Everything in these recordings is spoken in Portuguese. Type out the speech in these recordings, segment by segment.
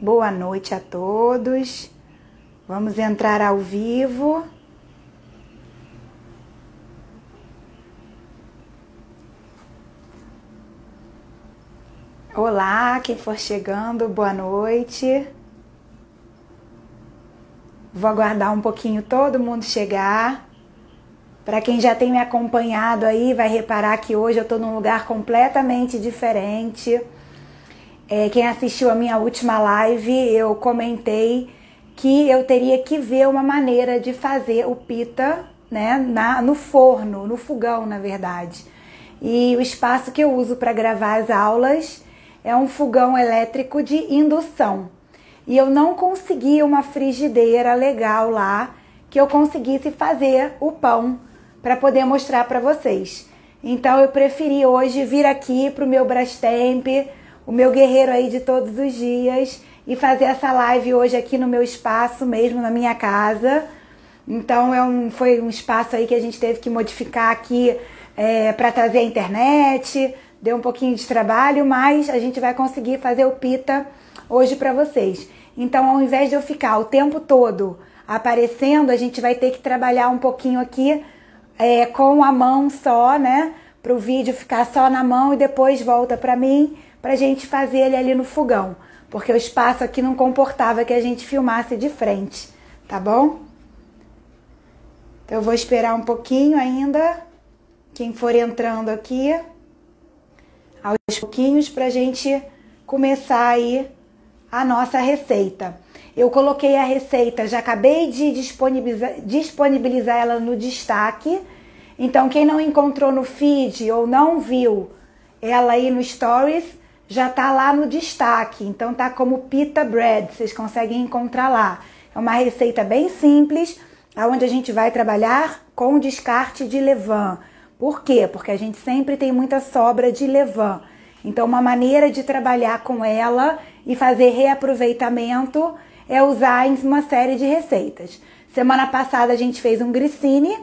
Boa noite a todos. Vamos entrar ao vivo. Olá, quem for chegando, boa noite. Vou aguardar um pouquinho todo mundo chegar. Para quem já tem me acompanhado aí, vai reparar que hoje eu estou num lugar completamente diferente. Quem assistiu a minha última live, eu comentei que eu teria que ver uma maneira de fazer o pita, né, no forno, no fogão, na verdade. E o espaço que eu uso para gravar as aulas é um fogão elétrico de indução. E eu não consegui uma frigideira legal lá que eu conseguisse fazer o pão para poder mostrar para vocês. Então eu preferi hoje vir aqui para o meu Brastemp, o meu guerreiro aí de todos os dias, e fazer essa live hoje aqui no meu espaço mesmo, na minha casa. Então foi um espaço aí que a gente teve que modificar aqui para trazer a internet, deu um pouquinho de trabalho, mas a gente vai conseguir fazer o pita hoje para vocês. Então, ao invés de eu ficar o tempo todo aparecendo, a gente vai ter que trabalhar um pouquinho aqui com a mão só, né? Para o vídeo ficar só na mão e depois volta para mim, pra gente fazer ele ali no fogão, porque o espaço aqui não comportava que a gente filmasse de frente, tá bom? Então eu vou esperar um pouquinho ainda, quem for entrando aqui, aos pouquinhos, pra gente começar aí a nossa receita. Eu coloquei a receita, já acabei de disponibilizar ela no destaque, então quem não encontrou no feed ou não viu ela aí no Stories, já tá lá no destaque, então tá como pita bread, vocês conseguem encontrar lá. É uma receita bem simples, onde a gente vai trabalhar com descarte de levain. Por quê? Porque a gente sempre tem muita sobra de levain. Então uma maneira de trabalhar com ela e fazer reaproveitamento é usar em uma série de receitas. Semana passada a gente fez um grissini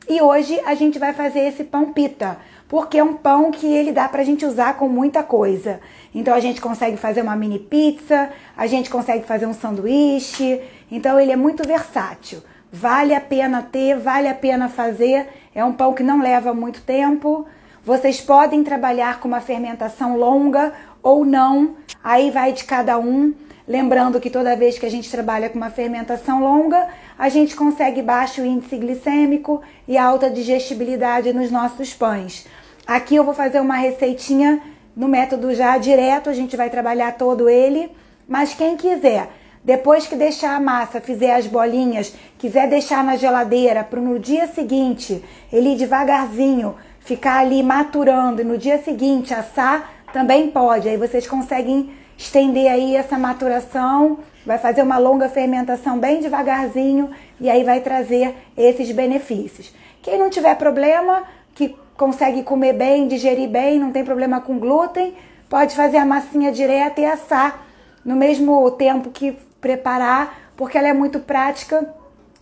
e hoje a gente vai fazer esse pão pita, porque é um pão que ele dá pra gente usar com muita coisa. Então a gente consegue fazer uma mini pizza, a gente consegue fazer um sanduíche, então ele é muito versátil. Vale a pena ter, vale a pena fazer, é um pão que não leva muito tempo. Vocês podem trabalhar com uma fermentação longa ou não, aí vai de cada um. Lembrando que toda vez que a gente trabalha com uma fermentação longa, a gente consegue baixo índice glicêmico e alta digestibilidade nos nossos pães. Aqui eu vou fazer uma receitinha no método já direto, a gente vai trabalhar todo ele, mas quem quiser, depois que deixar a massa, fizer as bolinhas, quiser deixar na geladeira para no dia seguinte ele ir devagarzinho, ficar ali maturando e no dia seguinte assar, também pode. Aí vocês conseguem estender aí essa maturação, vai fazer uma longa fermentação bem devagarzinho e aí vai trazer esses benefícios. Quem não tiver problema, que consegue comer bem, digerir bem, não tem problema com glúten, pode fazer a massinha direta e assar no mesmo tempo que preparar, porque ela é muito prática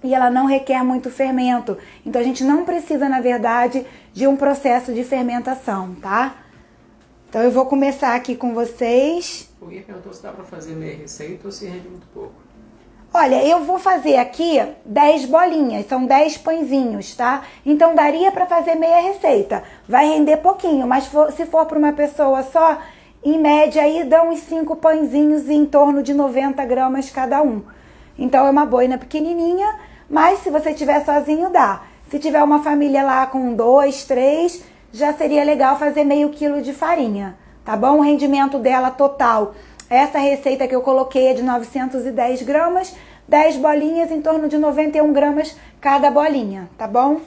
e ela não requer muito fermento. Então a gente não precisa, na verdade, de um processo de fermentação, tá? Então eu vou começar aqui com vocês. O Gui perguntou se dá para fazer meia receita ou se rende muito pouco. Olha, eu vou fazer aqui 10 bolinhas, são 10 pãezinhos, tá? Então daria para fazer meia receita. Vai render pouquinho, mas se for para uma pessoa só, em média aí dá uns 5 pãezinhos em torno de 90 gramas cada um. Então é uma boina pequenininha, mas se você tiver sozinho dá. Se tiver uma família lá com 2, 3, já seria legal fazer meio quilo de farinha, tá bom? O rendimento dela total, essa receita que eu coloquei é de 910 gramas, 10 bolinhas em torno de 91 gramas cada bolinha, tá bom?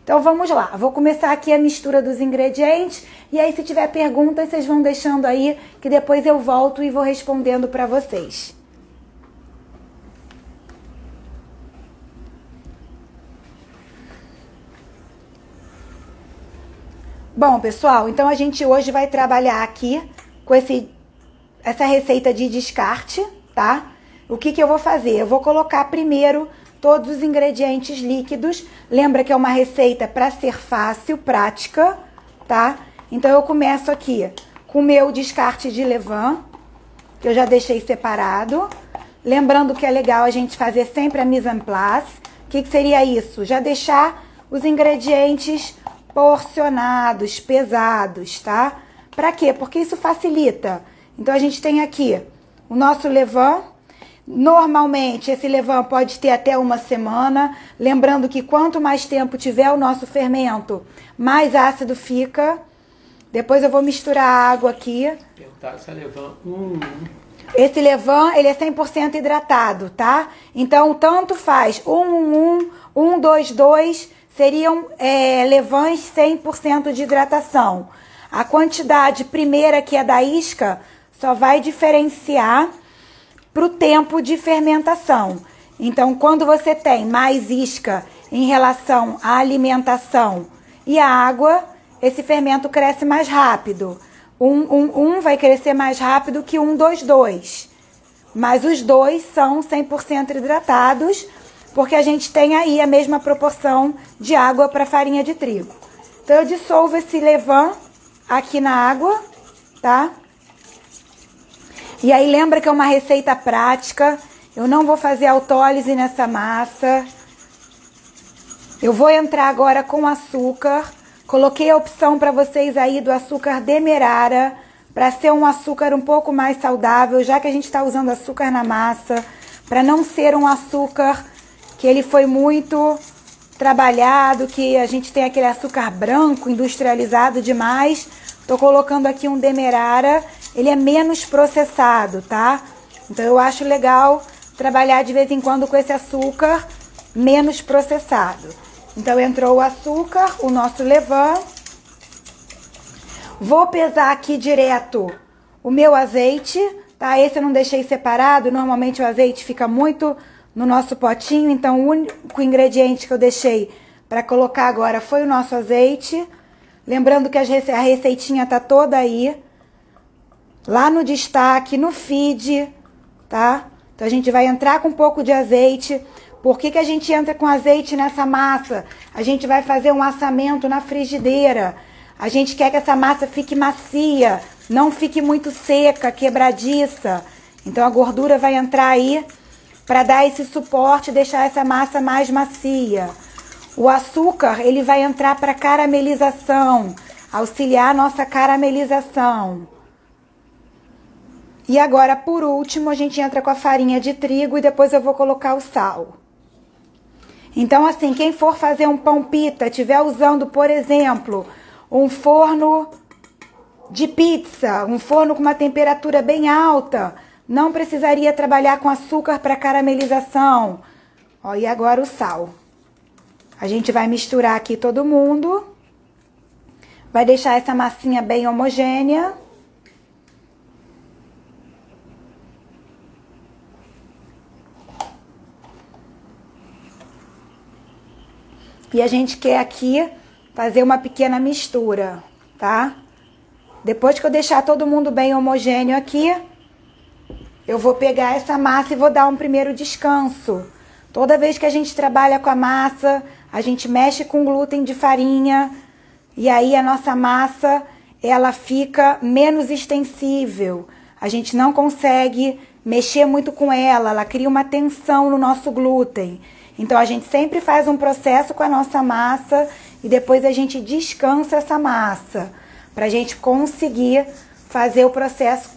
Então vamos lá, vou começar aqui a mistura dos ingredientes e aí se tiver perguntas vocês vão deixando aí que depois eu volto e vou respondendo para vocês. Bom, pessoal, então a gente hoje vai trabalhar aqui com essa receita de descarte, tá? O que eu vou fazer? Eu vou colocar primeiro todos os ingredientes líquidos. Lembra que é uma receita para ser fácil, prática, tá? Então eu começo aqui com o meu descarte de levain. que eu já deixei separado. Lembrando que é legal a gente fazer sempre a mise en place. O que seria isso? Já deixar os ingredientes porcionados, pesados, tá? Pra quê? Porque isso facilita. Então a gente tem aqui o nosso levain. Normalmente esse levain pode ter até uma semana. Lembrando que quanto mais tempo tiver o nosso fermento, mais ácido fica. Depois eu vou misturar a água aqui. Perguntar se é levain Esse levain, ele é 100% hidratado, tá? Então, tanto faz 122 seriam levains 100% de hidratação. A quantidade primeira, que é da isca, só vai diferenciar para o tempo de fermentação. Então, quando você tem mais isca em relação à alimentação e à água, esse fermento cresce mais rápido. Vai crescer mais rápido que 122. Mas os dois são 100% hidratados, porque a gente tem aí a mesma proporção de água para farinha de trigo. Então eu dissolvo esse levain aqui na água, tá? E aí lembra que é uma receita prática. Eu não vou fazer autólise nessa massa. Eu vou entrar agora com açúcar. Coloquei a opção para vocês aí do açúcar demerara, para ser um açúcar um pouco mais saudável, já que a gente está usando açúcar na massa, para não ser um açúcar que ele foi muito trabalhado, que a gente tem aquele açúcar branco, industrializado demais. Tô colocando aqui um demerara, ele é menos processado, tá? Então eu acho legal trabalhar de vez em quando com esse açúcar menos processado. Então entrou o açúcar, o nosso levain. Vou pesar aqui direto o meu azeite, tá? Esse eu não deixei separado, normalmente o azeite fica muito no nosso potinho, então o único ingrediente que eu deixei para colocar agora foi o nosso azeite. Lembrando que a receitinha tá toda aí, lá no destaque, no feed, tá? Então a gente vai entrar com um pouco de azeite. Por que a gente entra com azeite nessa massa? A gente vai fazer um assamento na frigideira. A gente quer que essa massa fique macia, não fique muito seca, quebradiça. Então a gordura vai entrar aí para dar esse suporte e deixar essa massa mais macia. O açúcar, ele vai entrar para caramelização, auxiliar a nossa caramelização. E agora, por último, a gente entra com a farinha de trigo e depois eu vou colocar o sal. Então, assim, quem for fazer um pão pita, estiver usando, por exemplo, um forno de pizza, um forno com uma temperatura bem alta, não precisaria trabalhar com açúcar para caramelização. Ó, e agora o sal. A gente vai misturar aqui todo mundo. Vai deixar essa massinha bem homogênea. E a gente quer aqui fazer uma pequena mistura, tá? Depois que eu deixar todo mundo bem homogêneo aqui, eu vou pegar essa massa e vou dar um primeiro descanso. Toda vez que a gente trabalha com a massa, a gente mexe com glúten de farinha e aí a nossa massa, ela fica menos extensível. A gente não consegue mexer muito com ela cria uma tensão no nosso glúten. Então a gente sempre faz um processo com a nossa massa e depois a gente descansa essa massa para a gente conseguir fazer o processo,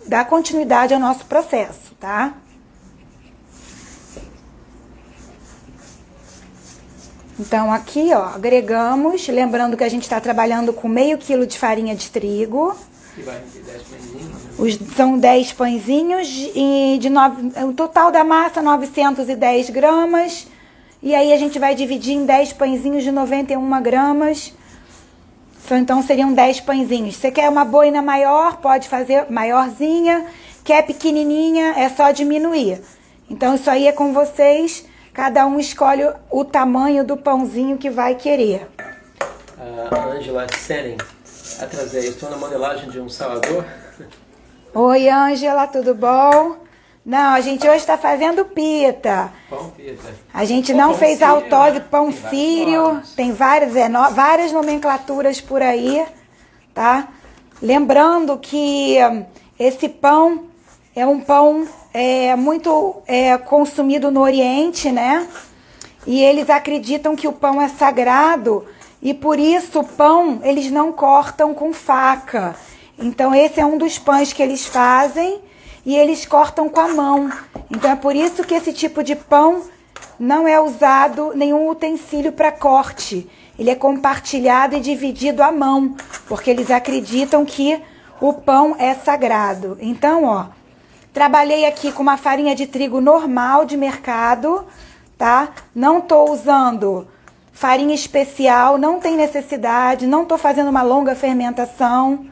dar continuidade ao nosso processo, tá? Então aqui, ó, agregamos, lembrando que a gente está trabalhando com meio quilo de farinha de trigo. E vai de 10 pãezinhos, né? São 10 pãezinhos e o total da massa 910 gramas. E aí a gente vai dividir em 10 pãezinhos de 91 gramas. Então seriam 10 pãezinhos. Você quer uma boina maior, pode fazer maiorzinha. Quer pequenininha, é só diminuir. Então isso aí é com vocês. Cada um escolhe o tamanho do pãozinho que vai querer. A Ângela Senen, atrasei, estou na modelagem de um salador. Oi, Ângela, tudo bom? Não, a gente hoje está fazendo pita. Pão pita. A gente não Pão fez sírio, autógrafo, né? pão Tem sírio, várias tem várias nomenclaturas por aí, tá? Lembrando que esse pão, é um pão muito consumido no Oriente, né? E eles acreditam que o pão é sagrado e por isso o pão eles não cortam com faca. Então esse é um dos pães que eles fazem e eles cortam com a mão. Então é por isso que esse tipo de pão não é usado nenhum utensílio para corte. Ele é compartilhado e dividido à mão, porque eles acreditam que o pão é sagrado. Então, ó, trabalhei aqui com uma farinha de trigo normal de mercado, tá? Não tô usando farinha especial, não tem necessidade, não tô fazendo uma longa fermentação.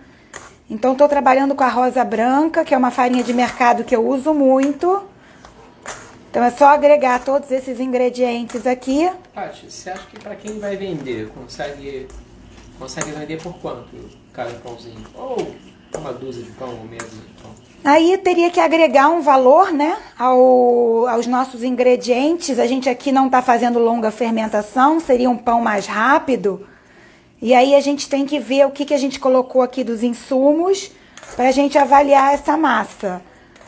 Então, tô trabalhando com a rosa branca, que é uma farinha de mercado que eu uso muito. Então, é só agregar todos esses ingredientes aqui. Paty, você acha que para quem vai vender, consegue vender por quanto cada pãozinho? Ou uma dúzia de pão ou meia dúzia de pão? Aí teria que agregar um valor, né, aos nossos ingredientes. A gente aqui não está fazendo longa fermentação, seria um pão mais rápido. E aí a gente tem que ver o que a gente colocou aqui dos insumos para a gente avaliar essa massa.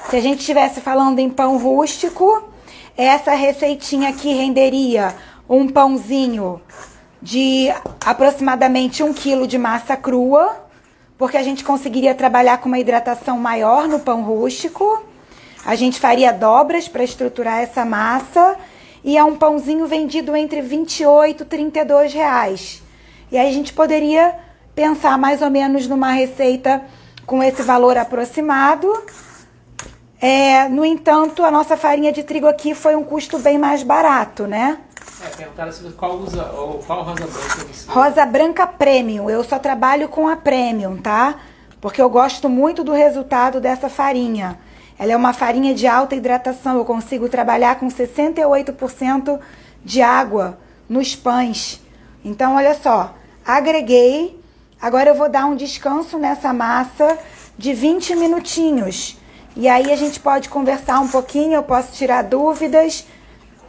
Se a gente estivesse falando em pão rústico, essa receitinha aqui renderia um pãozinho de aproximadamente 1 kg de massa crua, porque a gente conseguiria trabalhar com uma hidratação maior no pão rústico. A gente faria dobras para estruturar essa massa e é um pãozinho vendido entre R$28 e R$32. E aí a gente poderia pensar mais ou menos numa receita com esse valor aproximado. No entanto, a nossa farinha de trigo aqui foi um custo bem mais barato, né? Perguntaram qual rosa branca você... Rosa branca premium. Eu só trabalho com a premium, tá? Porque eu gosto muito do resultado dessa farinha. Ela é uma farinha de alta hidratação. Eu consigo trabalhar com 68% de água nos pães. Então, olha só. Agreguei. Agora eu vou dar um descanso nessa massa de 20 minutinhos. E aí a gente pode conversar um pouquinho, eu posso tirar dúvidas.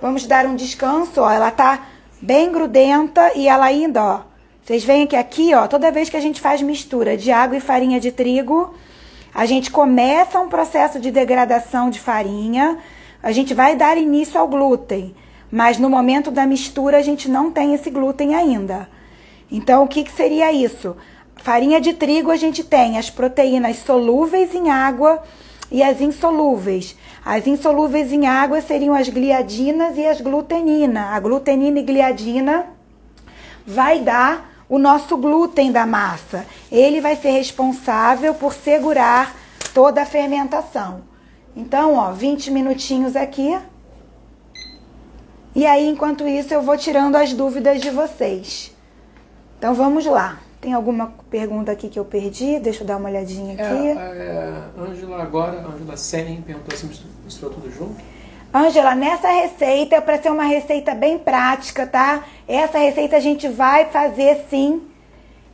Vamos dar um descanso, ó. Ela tá bem grudenta e ela ainda, ó. Vocês veem que aqui, ó, toda vez que a gente faz mistura de água e farinha de trigo, a gente começa um processo de degradação de farinha. A gente vai dar início ao glúten, mas no momento da mistura a gente não tem esse glúten ainda. Então, o que seria isso? Farinha de trigo a gente tem as proteínas solúveis em água e as insolúveis. As insolúveis em água seriam as gliadinas e as glutenina. A glutenina e gliadina vai dar o nosso glúten da massa. Ele vai ser responsável por segurar toda a fermentação. Então, ó, 20 minutinhos aqui. E aí, enquanto isso, eu vou tirando as dúvidas de vocês. Então, vamos lá. Tem alguma pergunta aqui que eu perdi? Deixa eu dar uma olhadinha aqui. Ângela Senen perguntou se misturou tudo junto. Ângela, nessa receita, é para ser uma receita bem prática, tá? Essa receita a gente vai fazer sim,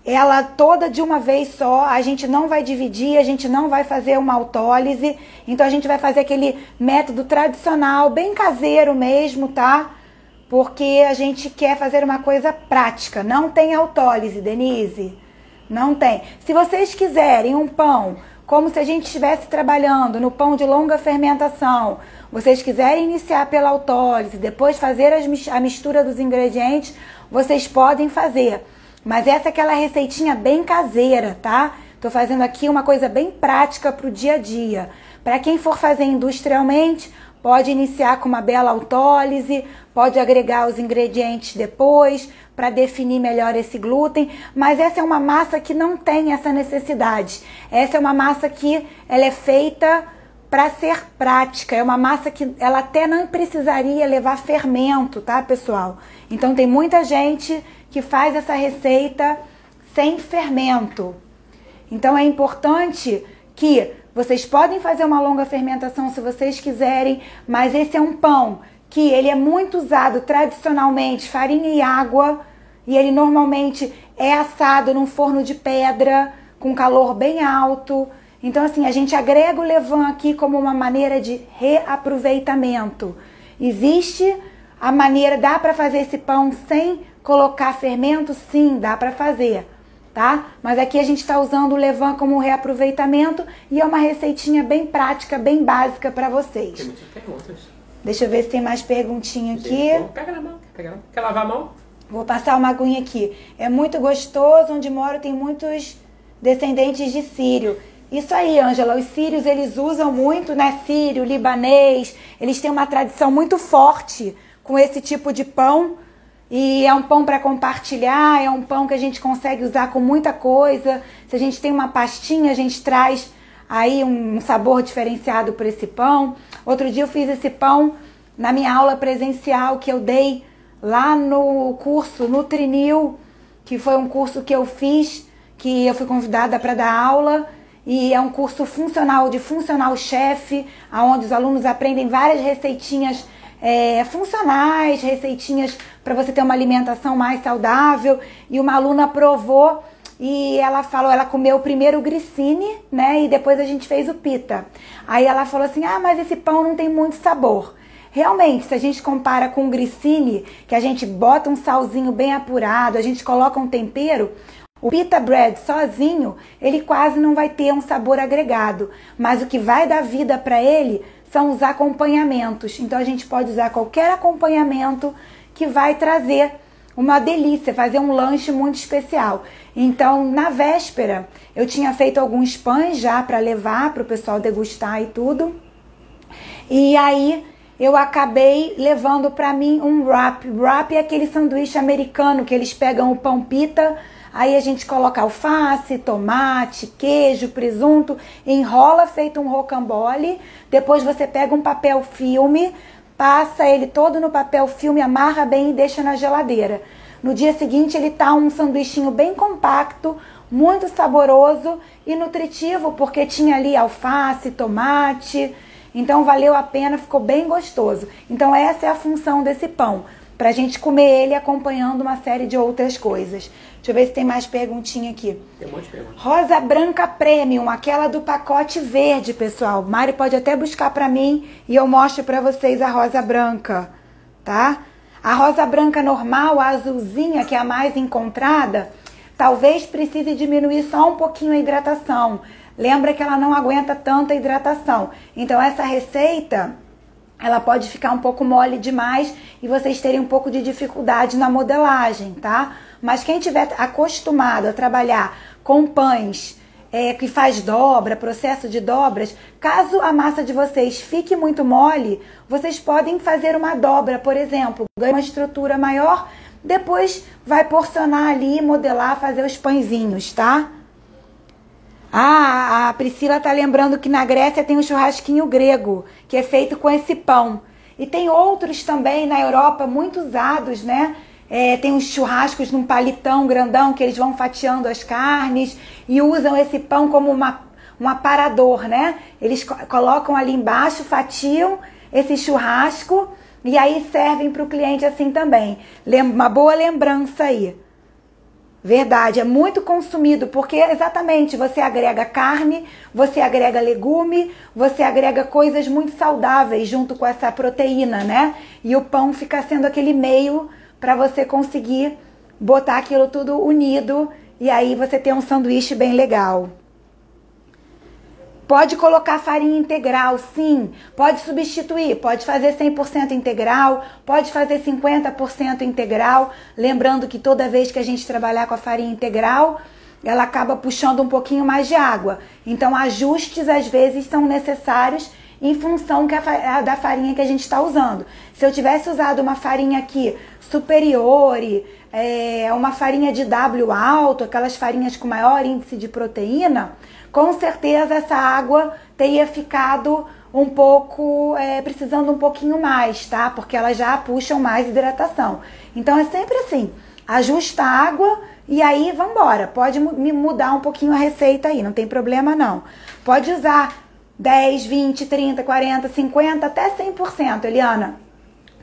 ela toda de uma vez só. A gente não vai dividir, a gente não vai fazer uma autólise. Então a gente vai fazer aquele método tradicional, bem caseiro mesmo, tá? Porque a gente quer fazer uma coisa prática. Não tem autólise, Denise. Não tem. Se vocês quiserem um pão, como se a gente estivesse trabalhando no pão de longa fermentação, vocês quiserem iniciar pela autólise, depois fazer a mistura dos ingredientes, vocês podem fazer. Mas essa é aquela receitinha bem caseira, tá? Tô fazendo aqui uma coisa bem prática pro dia a dia. Para quem for fazer industrialmente, pode iniciar com uma bela autólise, pode agregar os ingredientes depois para definir melhor esse glúten, mas essa é uma massa que não tem essa necessidade. Essa é uma massa que ela é feita para ser prática, é uma massa que ela até não precisaria levar fermento, tá, pessoal? Então tem muita gente que faz essa receita sem fermento. Então é importante que vocês podem fazer uma longa fermentação se vocês quiserem, mas esse é um pão que ele é muito usado tradicionalmente, farinha e água, e ele normalmente é assado num forno de pedra, com calor bem alto. Então assim, a gente agrega o levain aqui como uma maneira de reaproveitamento. Existe a maneira, dá para fazer esse pão sem colocar fermento? Sim, dá para fazer. tá? Mas aqui a gente está usando o levain como reaproveitamento e é uma receitinha bem prática, bem básica para vocês. Tem muitas perguntas. Deixa eu ver se tem mais perguntinha aqui. Pega na mão, quer lavar a mão? Vou passar uma aguinha aqui. É muito gostoso, onde moro tem muitos descendentes de sírio. Isso aí, Ângela, os sírios eles usam muito, né? Sírio, libanês, eles têm uma tradição muito forte com esse tipo de pão. E é um pão para compartilhar, é um pão que a gente consegue usar com muita coisa. Se a gente tem uma pastinha, a gente traz aí um sabor diferenciado para esse pão. Outro dia eu fiz esse pão na minha aula presencial que eu dei lá no curso Nutrinil, que foi um curso que eu fiz, que eu fui convidada para dar aula. E é um curso funcional, de funcional chef, onde os alunos aprendem várias receitinhas funcionais, receitinhas para você ter uma alimentação mais saudável. E uma aluna provou e ela falou, ela comeu primeiro o grissini, né? E depois a gente fez o pita. Aí ela falou assim, mas esse pão não tem muito sabor. Realmente, se a gente compara com o grissini, que a gente bota um salzinho bem apurado, a gente coloca um tempero, o pita bread sozinho, ele quase não vai ter um sabor agregado. Mas o que vai dar vida para ele são os acompanhamentos. Então a gente pode usar qualquer acompanhamento que vai trazer uma delícia, fazer um lanche muito especial. Então, na véspera, eu tinha feito alguns pães já para levar para o pessoal degustar e tudo. E aí eu acabei levando para mim um wrap. Wrap é aquele sanduíche americano que eles pegam o pão pita, aí a gente coloca alface, tomate, queijo, presunto, enrola feito um rocambole. Depois você pega um papel filme, passa ele todo no papel filme, amarra bem e deixa na geladeira. No dia seguinte ele tá um sanduichinho bem compacto, muito saboroso e nutritivo, porque tinha ali alface, tomate. Então valeu a pena, ficou bem gostoso. Então essa é a função desse pão, pra gente comer ele acompanhando uma série de outras coisas. Deixa eu ver se tem mais perguntinha aqui. Tem um monte de perguntas. Rosa branca premium, aquela do pacote verde, pessoal. Mari pode até buscar pra mim e eu mostro pra vocês a rosa branca, tá? A rosa branca normal, a azulzinha, que é a mais encontrada, talvez precise diminuir só um pouquinho a hidratação. Lembra que ela não aguenta tanta hidratação. Então essa receita, ela pode ficar um pouco mole demais e vocês terem um pouco de dificuldade na modelagem, tá? Mas quem tiver acostumado a trabalhar com pães que faz dobra, processo de dobras, caso a massa de vocês fique muito mole, vocês podem fazer uma dobra, por exemplo, ganha uma estrutura maior, depois vai porcionar ali, modelar, fazer os pãezinhos, tá? A Priscila tá lembrando que na Grécia tem um churrasquinho grego, que é feito com esse pão. E tem outros também na Europa, muito usados, né? Tem uns churrascos num palitão grandão, que eles vão fatiando as carnes e usam esse pão como um aparador, né? Eles colocam ali embaixo, fatiam esse churrasco e aí servem para o cliente assim também. Uma boa lembrança aí. Verdade, é muito consumido, porque exatamente você agrega carne, você agrega legume, você agrega coisas muito saudáveis junto com essa proteína, né? E o pão fica sendo aquele meio para você conseguir botar aquilo tudo unido e aí você ter um sanduíche bem legal. Pode colocar farinha integral, sim. Pode substituir, pode fazer 100% integral, pode fazer 50% integral. Lembrando que toda vez que a gente trabalhar com a farinha integral, ela acaba puxando um pouquinho mais de água. Então, ajustes às vezes são necessários em função da farinha que a gente está usando. Se eu tivesse usado uma farinha aqui superior, uma farinha de W alto, aquelas farinhas com maior índice de proteína, com certeza essa água teria ficado um pouco, precisando um pouquinho mais, tá? Porque elas já puxam mais hidratação. Então é sempre assim, ajusta a água e aí vambora. Pode me mudar um pouquinho a receita aí, não tem problema não. Pode usar 10, 20, 30, 40, 50, até 100%, Eliana.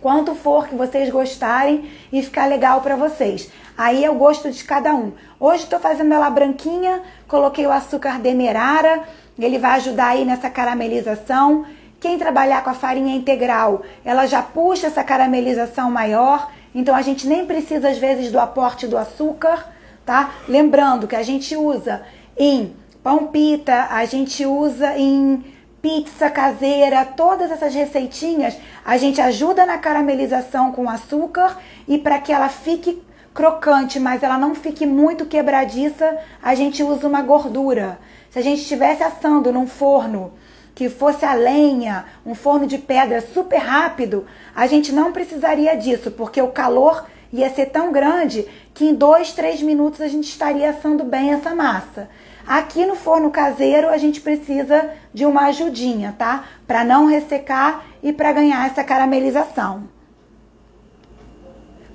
Quanto for que vocês gostarem e ficar legal para vocês. Aí é o gosto de cada um. Hoje estou fazendo ela branquinha, coloquei o açúcar demerara, ele vai ajudar aí nessa caramelização. Quem trabalhar com a farinha integral, ela já puxa essa caramelização maior, então a gente nem precisa às vezes do aporte do açúcar, tá? Lembrando que a gente usa em pão pita, a gente usa em pizza caseira, todas essas receitinhas, a gente ajuda na caramelização com açúcar e para que ela fique crocante, mas ela não fique muito quebradiça, a gente usa uma gordura. Se a gente estivesse assando num forno que fosse a lenha, um forno de pedra super rápido, a gente não precisaria disso, porque o calor ia ser tão grande que em 2, 3 minutos a gente estaria assando bem essa massa. Aqui no forno caseiro a gente precisa de uma ajudinha, tá? Para não ressecar e para ganhar essa caramelização.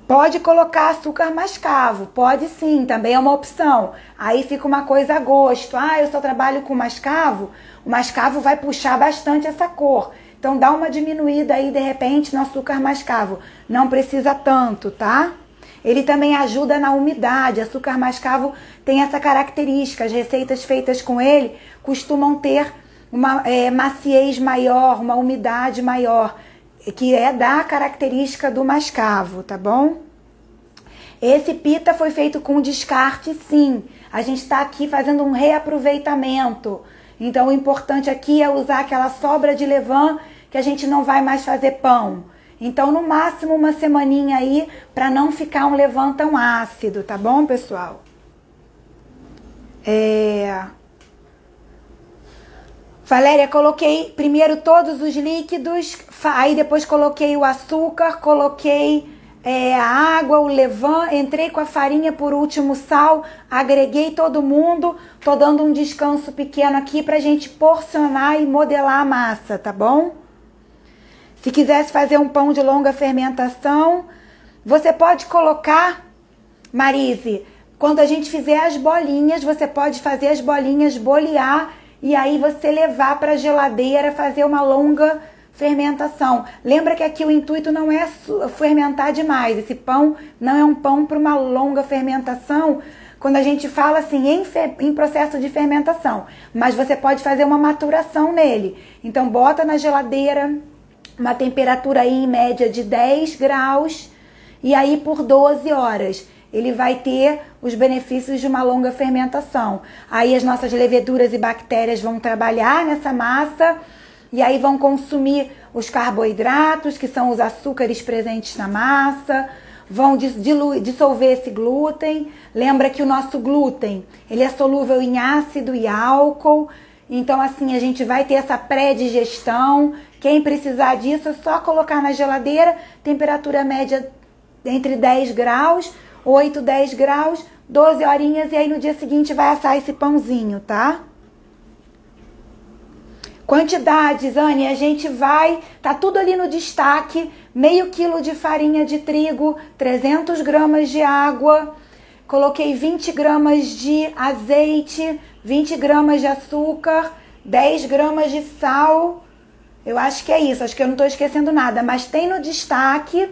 Pode colocar açúcar mascavo, pode sim, também é uma opção. Aí fica uma coisa a gosto. Ah, eu só trabalho com mascavo. O mascavo vai puxar bastante essa cor. Então dá uma diminuída aí de repente no açúcar mascavo. Não precisa tanto, tá? Ele também ajuda na umidade. Açúcar mascavo tem essa característica. As receitas feitas com ele costumam ter uma maciez maior, uma umidade maior, que é da característica do mascavo, tá bom? Esse pita foi feito com descarte, sim. A gente está aqui fazendo um reaproveitamento. Então o importante aqui é usar aquela sobra de levain que a gente não vai mais fazer pão. Então no máximo uma semaninha aí para não ficar um levain tão ácido, tá bom, pessoal? Valéria, coloquei primeiro todos os líquidos, aí depois coloquei o açúcar, coloquei a água, o levain, entrei com a farinha, por último sal, agreguei todo mundo, tô dando um descanso pequeno aqui pra gente porcionar e modelar a massa, tá bom? Se quisesse fazer um pão de longa fermentação, você pode colocar, Marise, quando a gente fizer as bolinhas, você pode fazer as bolinhas, bolear e aí você levar para a geladeira, fazer uma longa fermentação. Lembra que aqui o intuito não é fermentar demais. Esse pão não é um pão para uma longa fermentação, quando a gente fala assim em processo de fermentação. Mas você pode fazer uma maturação nele. Então bota na geladeira, uma temperatura aí em média de 10 graus e aí por 12 horas. Ele vai ter os benefícios de uma longa fermentação. Aí as nossas leveduras e bactérias vão trabalhar nessa massa e aí vão consumir os carboidratos, que são os açúcares presentes na massa, vão dissolver esse glúten. Lembra que o nosso glúten, ele é solúvel em ácido e álcool, então assim a gente vai ter essa pré-digestão. Quem precisar disso é só colocar na geladeira, temperatura média entre 10 graus, 8, 10 graus, 12 horinhas, e aí no dia seguinte vai assar esse pãozinho, tá? Quantidades, Anne, a gente vai, tá tudo ali no destaque, meio quilo de farinha de trigo, 300 gramas de água, coloquei 20 gramas de azeite, 20 gramas de açúcar, 10 gramas de sal, eu acho que é isso, acho que eu não tô esquecendo nada, mas tem no destaque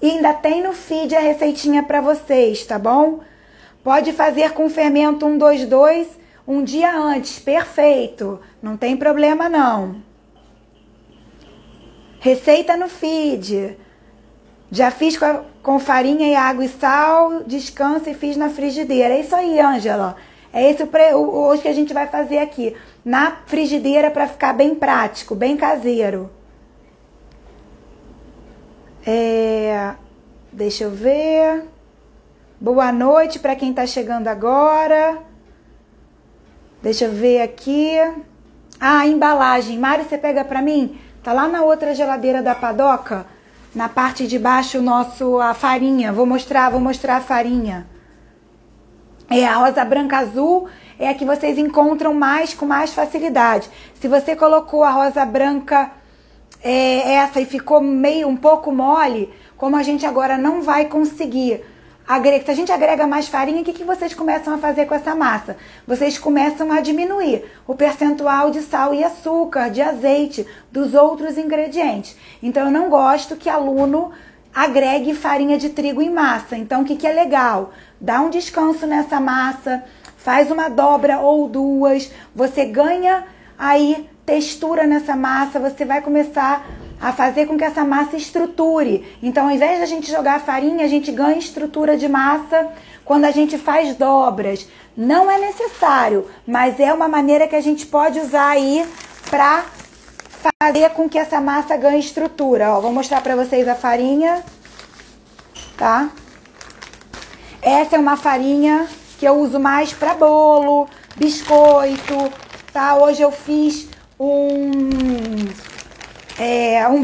e ainda tem no feed a receitinha para vocês, tá bom? Pode fazer com fermento 122 um dia antes, perfeito, não tem problema não. Receita no feed. Já fiz com farinha e água e sal, descansa e fiz na frigideira. É isso aí, Ângela. É esse hoje que a gente vai fazer aqui, na frigideira, para ficar bem prático, bem caseiro. Deixa eu ver. Boa noite para quem tá chegando agora. Deixa eu ver aqui. Ah, embalagem. Mari, você pega para mim? Tá lá na outra geladeira da Padoca, na parte de baixo, a farinha. Vou mostrar a farinha. A rosa branca azul é a que vocês encontram com mais facilidade. Se você colocou a rosa branca essa e ficou um pouco mole, como a gente agora não vai conseguir se a gente agrega mais farinha, o que vocês começam a fazer com essa massa? Vocês começam a diminuir o percentual de sal e açúcar, de azeite, dos outros ingredientes. Então eu não gosto que aluno agregue farinha de trigo em massa. Então o que é legal? Dá um descanso nessa massa, faz uma dobra ou duas, você ganha aí textura nessa massa, você vai começar a fazer com que essa massa estruture. Então, ao invés de a gente jogar a farinha, a gente ganha estrutura de massa quando a gente faz dobras. Não é necessário, mas é uma maneira que a gente pode usar aí para fazer com que essa massa ganhe estrutura. Ó, vou mostrar para vocês a farinha, tá? Essa é uma farinha que eu uso mais para bolo, biscoito, tá? Hoje eu fiz um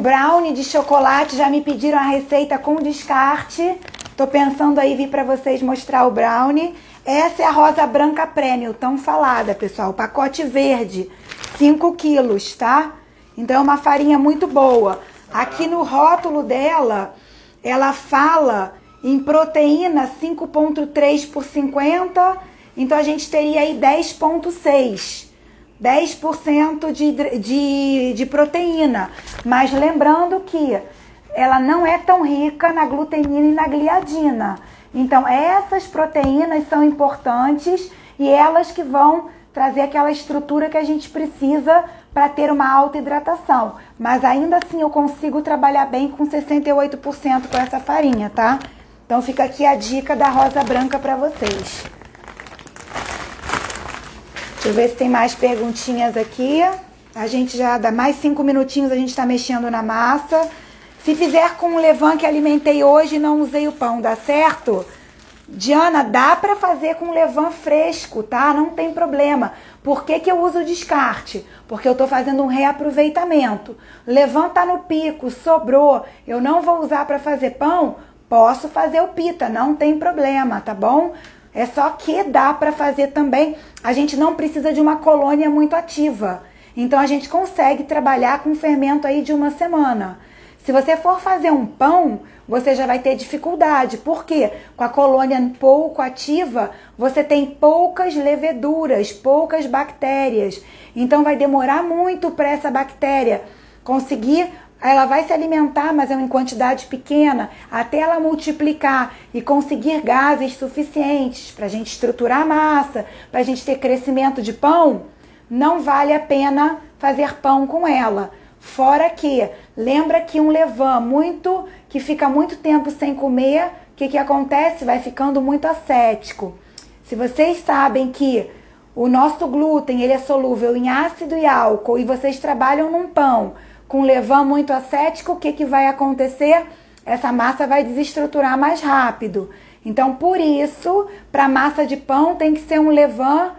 brownie de chocolate, já me pediram a receita com descarte. Tô pensando aí vir para vocês mostrar o brownie. Essa é a rosa branca premium, tão falada, pessoal. Pacote verde, 5 quilos, tá? Então é uma farinha muito boa. Aqui no rótulo dela, ela fala em proteína 5,3 por 50. Então a gente teria aí 10,6. 10% de proteína. Mas lembrando que ela não é tão rica na glutenina e na gliadina. Então essas proteínas são importantes e elas que vão trazer aquela estrutura que a gente precisa para ter uma alta hidratação. Mas ainda assim eu consigo trabalhar bem com 68% com essa farinha, tá? Então fica aqui a dica da rosa branca para vocês. Deixa eu ver se tem mais perguntinhas aqui. A gente já dá mais 5 minutinhos, a gente tá mexendo na massa. Se fizer com o levain que alimentei hoje e não usei o pão, dá certo? Diana, dá pra fazer com levain fresco, tá? Não tem problema. Por que que eu uso o descarte? Porque eu tô fazendo um reaproveitamento. O levain tá no pico, sobrou, eu não vou usar pra fazer pão, posso fazer o pita, não tem problema, tá bom? É só que dá para fazer também, a gente não precisa de uma colônia muito ativa. Então a gente consegue trabalhar com fermento aí de 1 semana. Se você for fazer um pão, você já vai ter dificuldade. Por quê? Com a colônia pouco ativa, você tem poucas leveduras, poucas bactérias. Então vai demorar muito para essa bactéria conseguir. Ela vai se alimentar, mas é em quantidade pequena, até ela multiplicar e conseguir gases suficientes para a gente estruturar a massa, para a gente ter crescimento de pão, não vale a pena fazer pão com ela. Fora que, lembra que um levain que fica muito tempo sem comer, o que acontece? Vai ficando muito acético. Se vocês sabem que o nosso glúten ele é solúvel em ácido e álcool e vocês trabalham num pão com levain muito acético, o que vai acontecer? Essa massa vai desestruturar mais rápido. Então, por isso, para massa de pão tem que ser um levain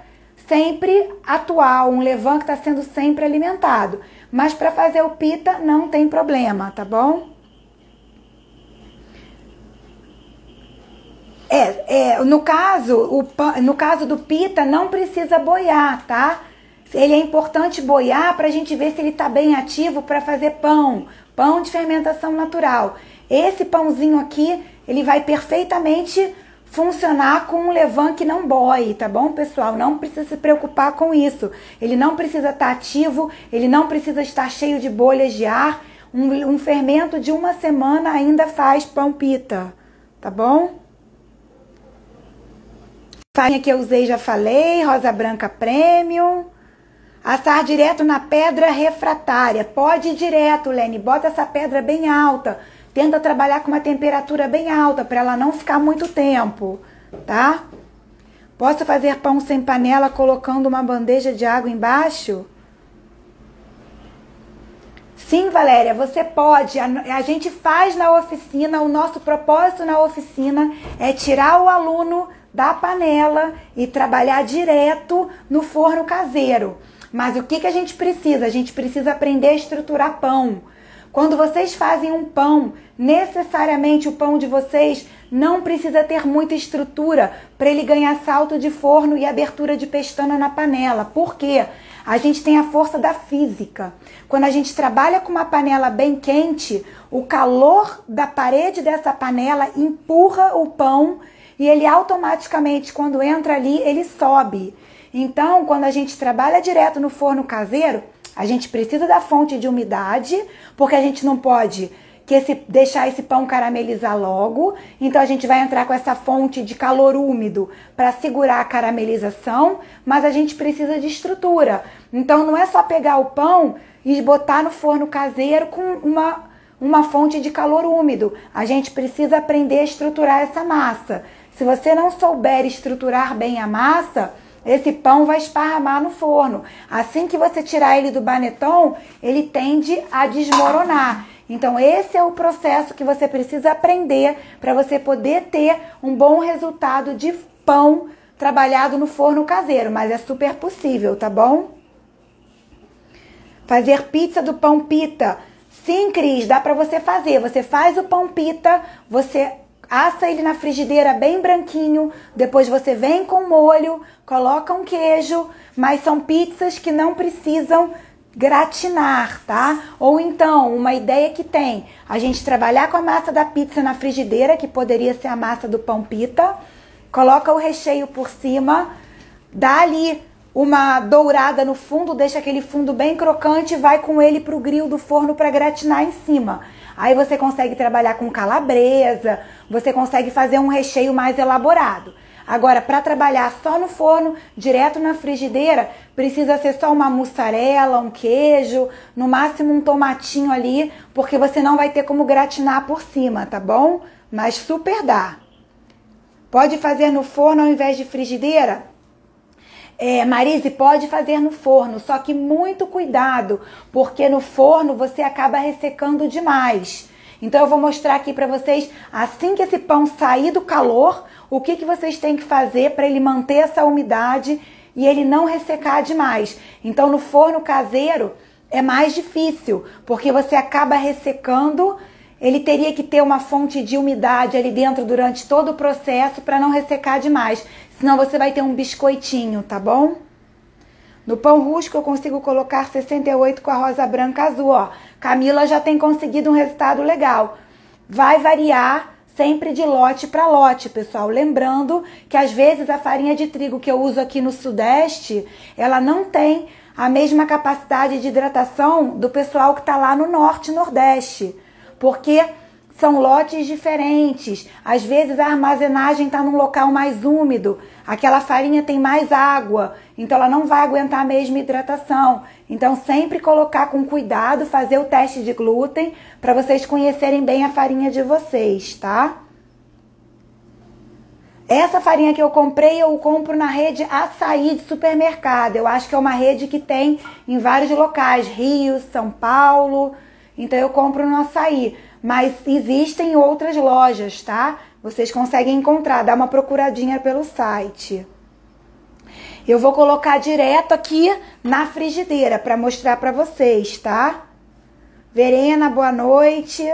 sempre atual, um levain que está sendo sempre alimentado. Mas para fazer o pita não tem problema, tá bom? No caso do pita não precisa boiar, tá? Ele é importante boiar para a gente ver se ele está bem ativo para fazer pão de fermentação natural. Esse pãozinho aqui, ele vai perfeitamente funcionar com um levain que não boie, tá bom, pessoal? Não precisa se preocupar com isso. Ele não precisa estar ativo, ele não precisa estar cheio de bolhas de ar. Um fermento de 1 semana ainda faz pão pita, tá bom? Farinha que eu usei já falei, rosa branca premium. Assar direto na pedra refratária. Pode ir direto, Lene. Bota essa pedra bem alta. Tenta trabalhar com uma temperatura bem alta para ela não ficar muito tempo, tá? Posso fazer pão sem panela colocando uma bandeja de água embaixo? Sim, Valéria, você pode. A gente faz na oficina, o nosso propósito na oficina é tirar o aluno da panela e trabalhar direto no forno caseiro. Mas o que a gente precisa? A gente precisa aprender a estruturar pão. Quando vocês fazem um pão, necessariamente o pão de vocês não precisa ter muita estrutura para ele ganhar salto de forno e abertura de pestana na panela. Por quê? A gente tem a força da física. Quando a gente trabalha com uma panela bem quente, o calor da parede dessa panela empurra o pão e ele automaticamente, quando entra ali, ele sobe. Então, quando a gente trabalha direto no forno caseiro, a gente precisa da fonte de umidade, porque a gente não pode deixar esse pão caramelizar logo. Então a gente vai entrar com essa fonte de calor úmido para segurar a caramelização, mas a gente precisa de estrutura. Então não é só pegar o pão e botar no forno caseiro com uma fonte de calor úmido. A gente precisa aprender a estruturar essa massa. Se você não souber estruturar bem a massa, esse pão vai esparramar no forno. Assim que você tirar ele do baneton, ele tende a desmoronar. Então esse é o processo que você precisa aprender para você poder ter um bom resultado de pão trabalhado no forno caseiro. Mas é super possível, tá bom? Fazer pizza do pão pita. Sim, Cris, dá para você fazer. Você faz o pão pita, você assa ele na frigideira bem branquinho, depois você vem com molho, coloca um queijo, mas são pizzas que não precisam gratinar, tá? Ou então, uma ideia que tem, a gente trabalhar com a massa da pizza na frigideira, que poderia ser a massa do pão pita, coloca o recheio por cima, dá ali uma dourada no fundo, deixa aquele fundo bem crocante e vai com ele pro grill do forno para gratinar em cima. Aí você consegue trabalhar com calabresa, você consegue fazer um recheio mais elaborado. Agora, para trabalhar só no forno, direto na frigideira, precisa ser só uma mussarela, um queijo, no máximo um tomatinho ali, porque você não vai ter como gratinar por cima, tá bom? Mas super dá. Pode fazer no forno ao invés de frigideira? Marise, pode fazer no forno, só que muito cuidado, porque no forno você acaba ressecando demais. Então eu vou mostrar aqui para vocês, assim que esse pão sair do calor, o que vocês têm que fazer para ele manter essa umidade e ele não ressecar demais. Então no forno caseiro é mais difícil, porque você acaba ressecando. Ele teria que ter uma fonte de umidade ali dentro durante todo o processo para não ressecar demais. Senão você vai ter um biscoitinho, tá bom? No pão rústico eu consigo colocar 68 com a rosa branca azul, ó. Camila já tem conseguido um resultado legal. Vai variar sempre de lote para lote, pessoal. Lembrando que às vezes a farinha de trigo que eu uso aqui no Sudeste, ela não tem a mesma capacidade de hidratação do pessoal que tá lá no Norte e Nordeste. Porque são lotes diferentes. Às vezes a armazenagem está num local mais úmido. Aquela farinha tem mais água. Então ela não vai aguentar a mesma hidratação. Então sempre colocar com cuidado, fazer o teste de glúten para vocês conhecerem bem a farinha de vocês, tá? Essa farinha que eu comprei, eu compro na rede Açaí de supermercado. Eu acho que é uma rede que tem em vários locais. Rio, São Paulo. Então eu compro no Açaí, mas existem outras lojas, tá? Vocês conseguem encontrar, dá uma procuradinha pelo site. Eu vou colocar direto aqui na frigideira para mostrar para vocês, tá? Verena, boa noite.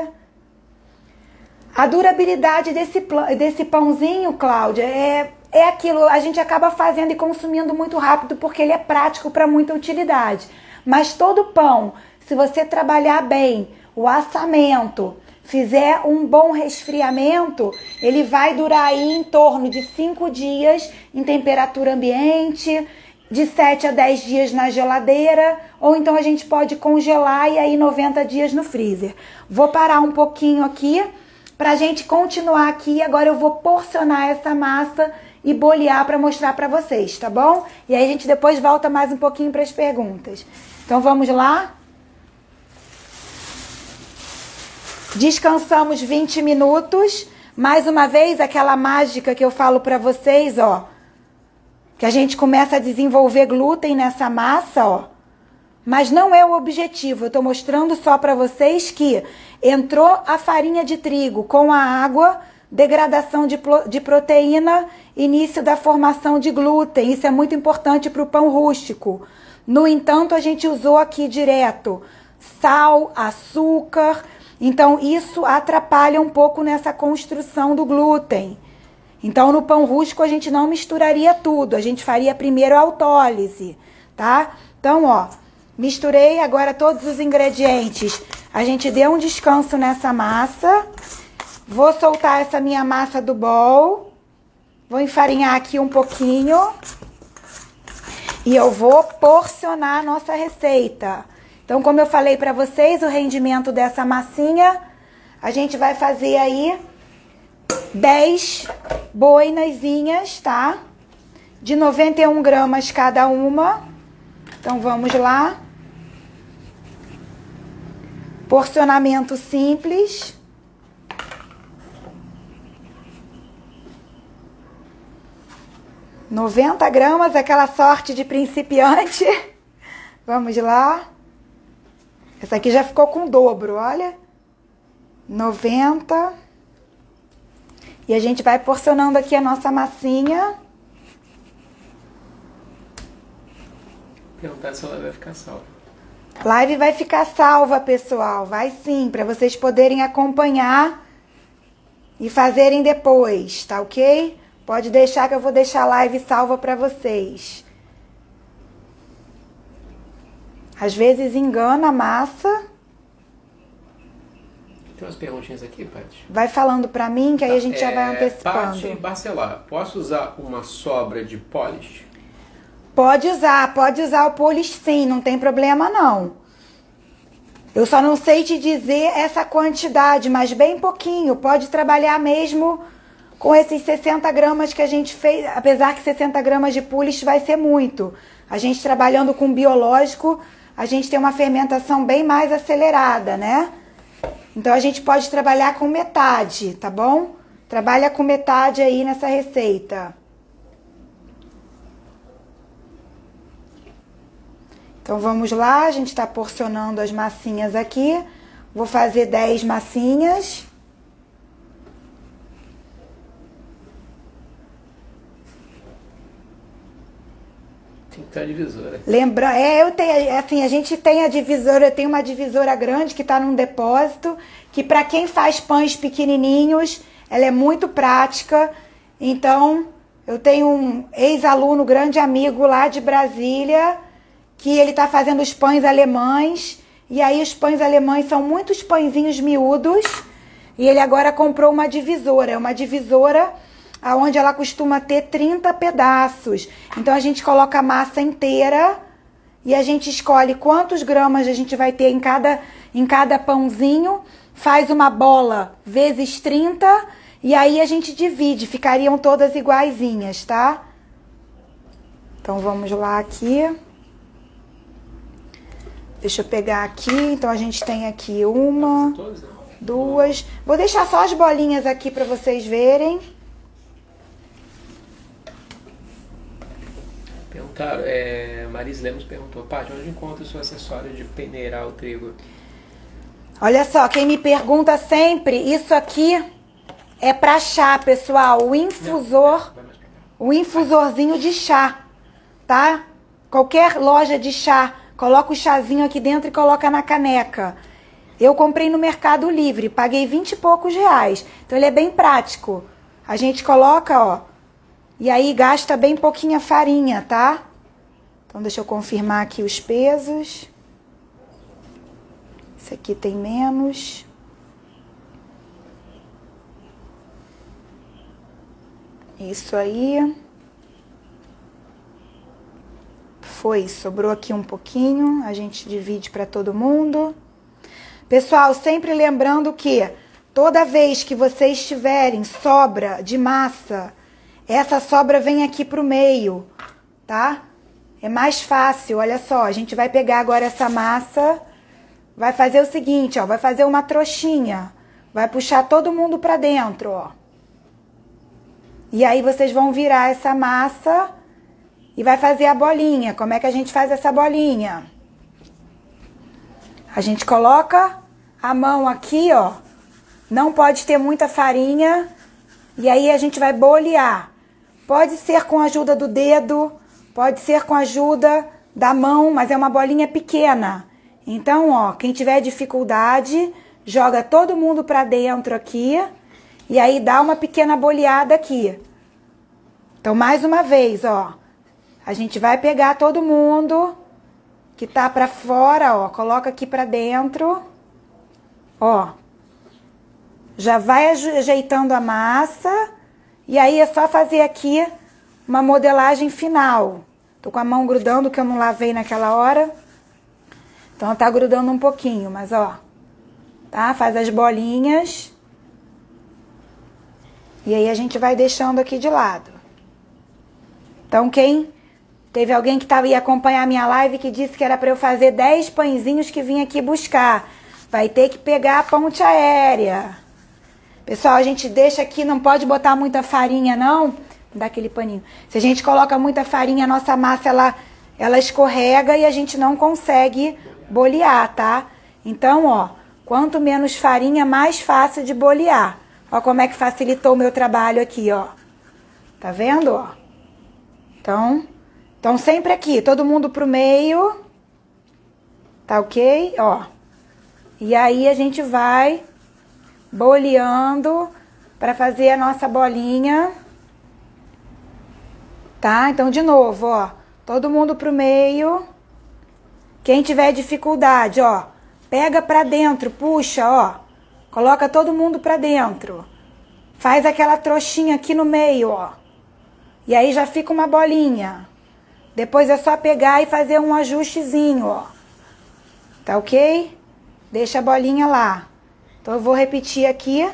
A durabilidade desse pãozinho, Cláudia, é aquilo, a gente acaba fazendo e consumindo muito rápido porque ele é prático para muita utilidade. Mas todo pão, se você trabalhar bem o assamento, fizer um bom resfriamento, ele vai durar aí em torno de 5 dias em temperatura ambiente, de 7 a 10 dias na geladeira, ou então a gente pode congelar e aí 90 dias no freezer. Vou parar um pouquinho aqui pra gente continuar aqui. Agora eu vou porcionar essa massa e bolear para mostrar para vocês, tá bom? E aí a gente depois volta mais um pouquinho para as perguntas. Então vamos lá? Descansamos 20 minutos. Mais uma vez, aquela mágica que eu falo para vocês, ó. Que a gente começa a desenvolver glúten nessa massa, ó. Mas não é o objetivo. Eu tô mostrando só para vocês que entrou a farinha de trigo com a água, degradação de proteína, início da formação de glúten. Isso é muito importante para o pão rústico. No entanto, a gente usou aqui direto sal, açúcar. Então, isso atrapalha um pouco nessa construção do glúten. Então, no pão rústico, a gente não misturaria tudo. A gente faria primeiro a autólise, tá? Então, ó, misturei agora todos os ingredientes. A gente deu um descanso nessa massa. Vou soltar essa minha massa do bowl. Vou enfarinhar aqui um pouquinho. E eu vou porcionar a nossa receita. Então, como eu falei para vocês, o rendimento dessa massinha A gente vai fazer aí 10 boinazinhas, tá? De 91 gramas cada uma. Então, vamos lá. Porcionamento simples. R$90 gramas, aquela sorte de principiante. Vamos lá. Essa aqui já ficou com o dobro, olha. 90. E a gente vai porcionando aqui a nossa massinha. Perguntar se ela vai ficar salva. Live vai ficar salva, pessoal. Vai sim, para vocês poderem acompanhar e fazerem depois, tá ok? Pode deixar que eu vou deixar a live salva para vocês. Às vezes engana a massa. Tem umas perguntinhas aqui, Paty. Vai falando para mim que aí a gente já vai antecipando. Paty Barcelar, posso usar uma sobra de polish? Pode usar o polish sim, não tem problema não. Eu só não sei te dizer essa quantidade, mas bem pouquinho. Pode trabalhar mesmo com esses 60 gramas que a gente fez, apesar que 60 gramas de polish vai ser muito. A gente trabalhando com biológico, a gente tem uma fermentação bem mais acelerada, né? Então a gente pode trabalhar com metade, tá bom? Trabalha com metade aí nessa receita. Então vamos lá, a gente tá porcionando as massinhas aqui. Vou fazer 10 massinhas. Tem que ter a divisora. Lembra, eu tenho, assim, a gente tem a divisora, eu tenho uma divisora grande que tá num depósito, que para quem faz pães pequenininhos, ela é muito prática. Então, eu tenho um ex-aluno, grande amigo lá de Brasília, que ele tá fazendo os pães alemães, e aí os pães alemães são muitos pãezinhos miúdos, e ele agora comprou uma divisora, onde ela costuma ter 30 pedaços. Então a gente coloca a massa inteira e a gente escolhe quantos gramas a gente vai ter em cada pãozinho, faz uma bola vezes 30 e aí a gente divide, ficariam todas iguaizinhas, tá? Então vamos lá aqui. Deixa eu pegar aqui, então a gente tem aqui uma, duas. Vou deixar só as bolinhas aqui para vocês verem. Perguntaram, Maris Lemos perguntou, Paty, onde encontra o seu acessório de peneirar o trigo? Olha só, quem me pergunta sempre, isso aqui é para chá, pessoal, o infusorzinho de chá, tá? Qualquer loja de chá, coloca o chazinho aqui dentro e coloca na caneca. Eu comprei no Mercado Livre, paguei 20 e poucos reais, então ele é bem prático. A gente coloca, ó, e aí gasta bem pouquinha farinha, tá? Então deixa eu confirmar aqui os pesos. Esse aqui tem menos. Isso aí. Foi, sobrou aqui um pouquinho, a gente divide para todo mundo. Pessoal, sempre lembrando que toda vez que vocês tiverem sobra de massa, essa sobra vem aqui pro meio, tá? É mais fácil, olha só, a gente vai pegar agora essa massa, vai fazer o seguinte, ó, vai fazer uma trouxinha, vai puxar todo mundo pra dentro, ó. E aí vocês vão virar essa massa e vai fazer a bolinha. Como é que a gente faz essa bolinha? A gente coloca a mão aqui, ó, não pode ter muita farinha, e aí a gente vai bolear. Pode ser com a ajuda do dedo, pode ser com a ajuda da mão, mas é uma bolinha pequena. Então, ó, quem tiver dificuldade, joga todo mundo pra dentro aqui e aí dá uma pequena boleada aqui. Então, mais uma vez, ó, a gente vai pegar todo mundo que tá pra fora, ó, coloca aqui pra dentro, ó. Já vai ajeitando a massa. E aí é só fazer aqui uma modelagem final. Tô com a mão grudando que eu não lavei naquela hora. Então tá grudando um pouquinho, mas ó. tá? Faz as bolinhas. E aí a gente vai deixando aqui de lado. Então, teve alguém que ia acompanhar a minha live que disse que era para eu fazer 10 pãezinhos que vim aqui buscar. Vai ter que pegar a ponte aérea. Pessoal, a gente deixa aqui, não pode botar muita farinha, não. Dá aquele paninho. Se a gente coloca muita farinha, a nossa massa, ela escorrega e a gente não consegue bolear, tá? Então, ó, quanto menos farinha, mais fácil de bolear. Ó como é que facilitou o meu trabalho aqui, ó. Tá vendo, ó? Então sempre aqui, todo mundo pro meio. Tá ok? Ó. E aí a gente vai boleando para fazer a nossa bolinha. Tá? Então, de novo, ó. Todo mundo pro meio. Quem tiver dificuldade, ó, pega pra dentro, puxa, ó. Coloca todo mundo pra dentro. Faz aquela trouxinha aqui no meio, ó. E aí já fica uma bolinha. Depois é só pegar e fazer um ajustezinho, ó. Tá ok? Deixa a bolinha lá. Então eu vou repetir aqui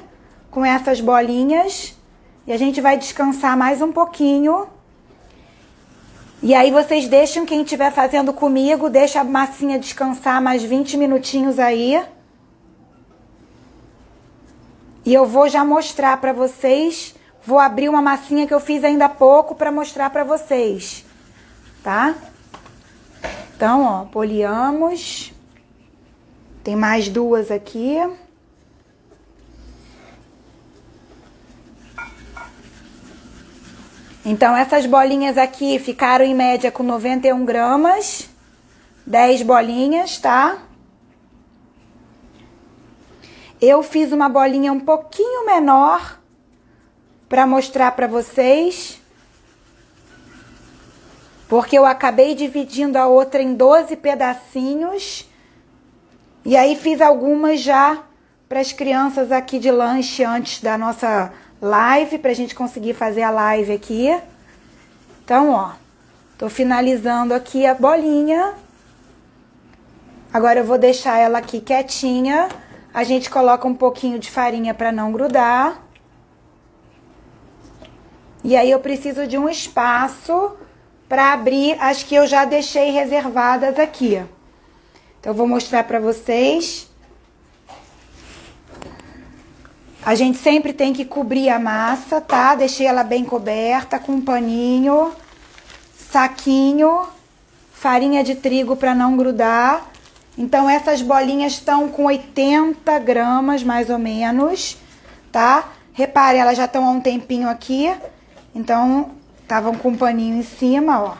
com essas bolinhas. E a gente vai descansar mais um pouquinho. E aí vocês deixam, quem estiver fazendo comigo, deixa a massinha descansar mais 20 minutinhos aí. E eu vou já mostrar pra vocês. Vou abrir uma massinha que eu fiz ainda há pouco pra mostrar pra vocês. Tá? Então, ó, boleamos. Tem mais duas aqui. Então, essas bolinhas aqui ficaram em média com 91 gramas. 10 bolinhas, tá? Eu fiz uma bolinha um pouquinho menor para mostrar para vocês. Porque eu acabei dividindo a outra em 12 pedacinhos. E aí fiz algumas já para as crianças aqui de lanche antes da nossa live, pra gente conseguir fazer a live aqui. Então, ó, tô finalizando aqui a bolinha. Agora eu vou deixar ela aqui quietinha. A gente coloca um pouquinho de farinha pra não grudar. E aí eu preciso de um espaço pra abrir as que eu já deixei reservadas aqui. Então eu vou mostrar pra vocês. A gente sempre tem que cobrir a massa, tá? Deixei ela bem coberta com um paninho, saquinho, farinha de trigo para não grudar. Então, essas bolinhas estão com 80 gramas, mais ou menos, tá? Repare, elas já estão há um tempinho aqui, então, estavam com um paninho em cima, ó.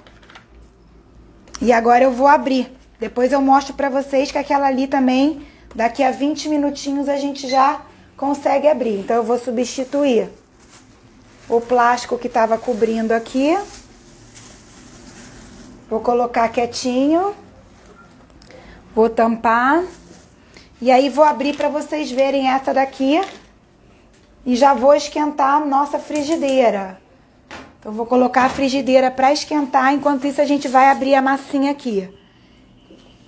E agora eu vou abrir. Depois eu mostro pra vocês que aquela ali também, daqui a 20 minutinhos, a gente já consegue abrir. Então eu vou substituir o plástico que estava cobrindo aqui. Vou colocar quietinho. Vou tampar. E aí vou abrir para vocês verem essa daqui. E já vou esquentar a nossa frigideira. Então vou colocar a frigideira para esquentar. Enquanto isso a gente vai abrir a massinha aqui.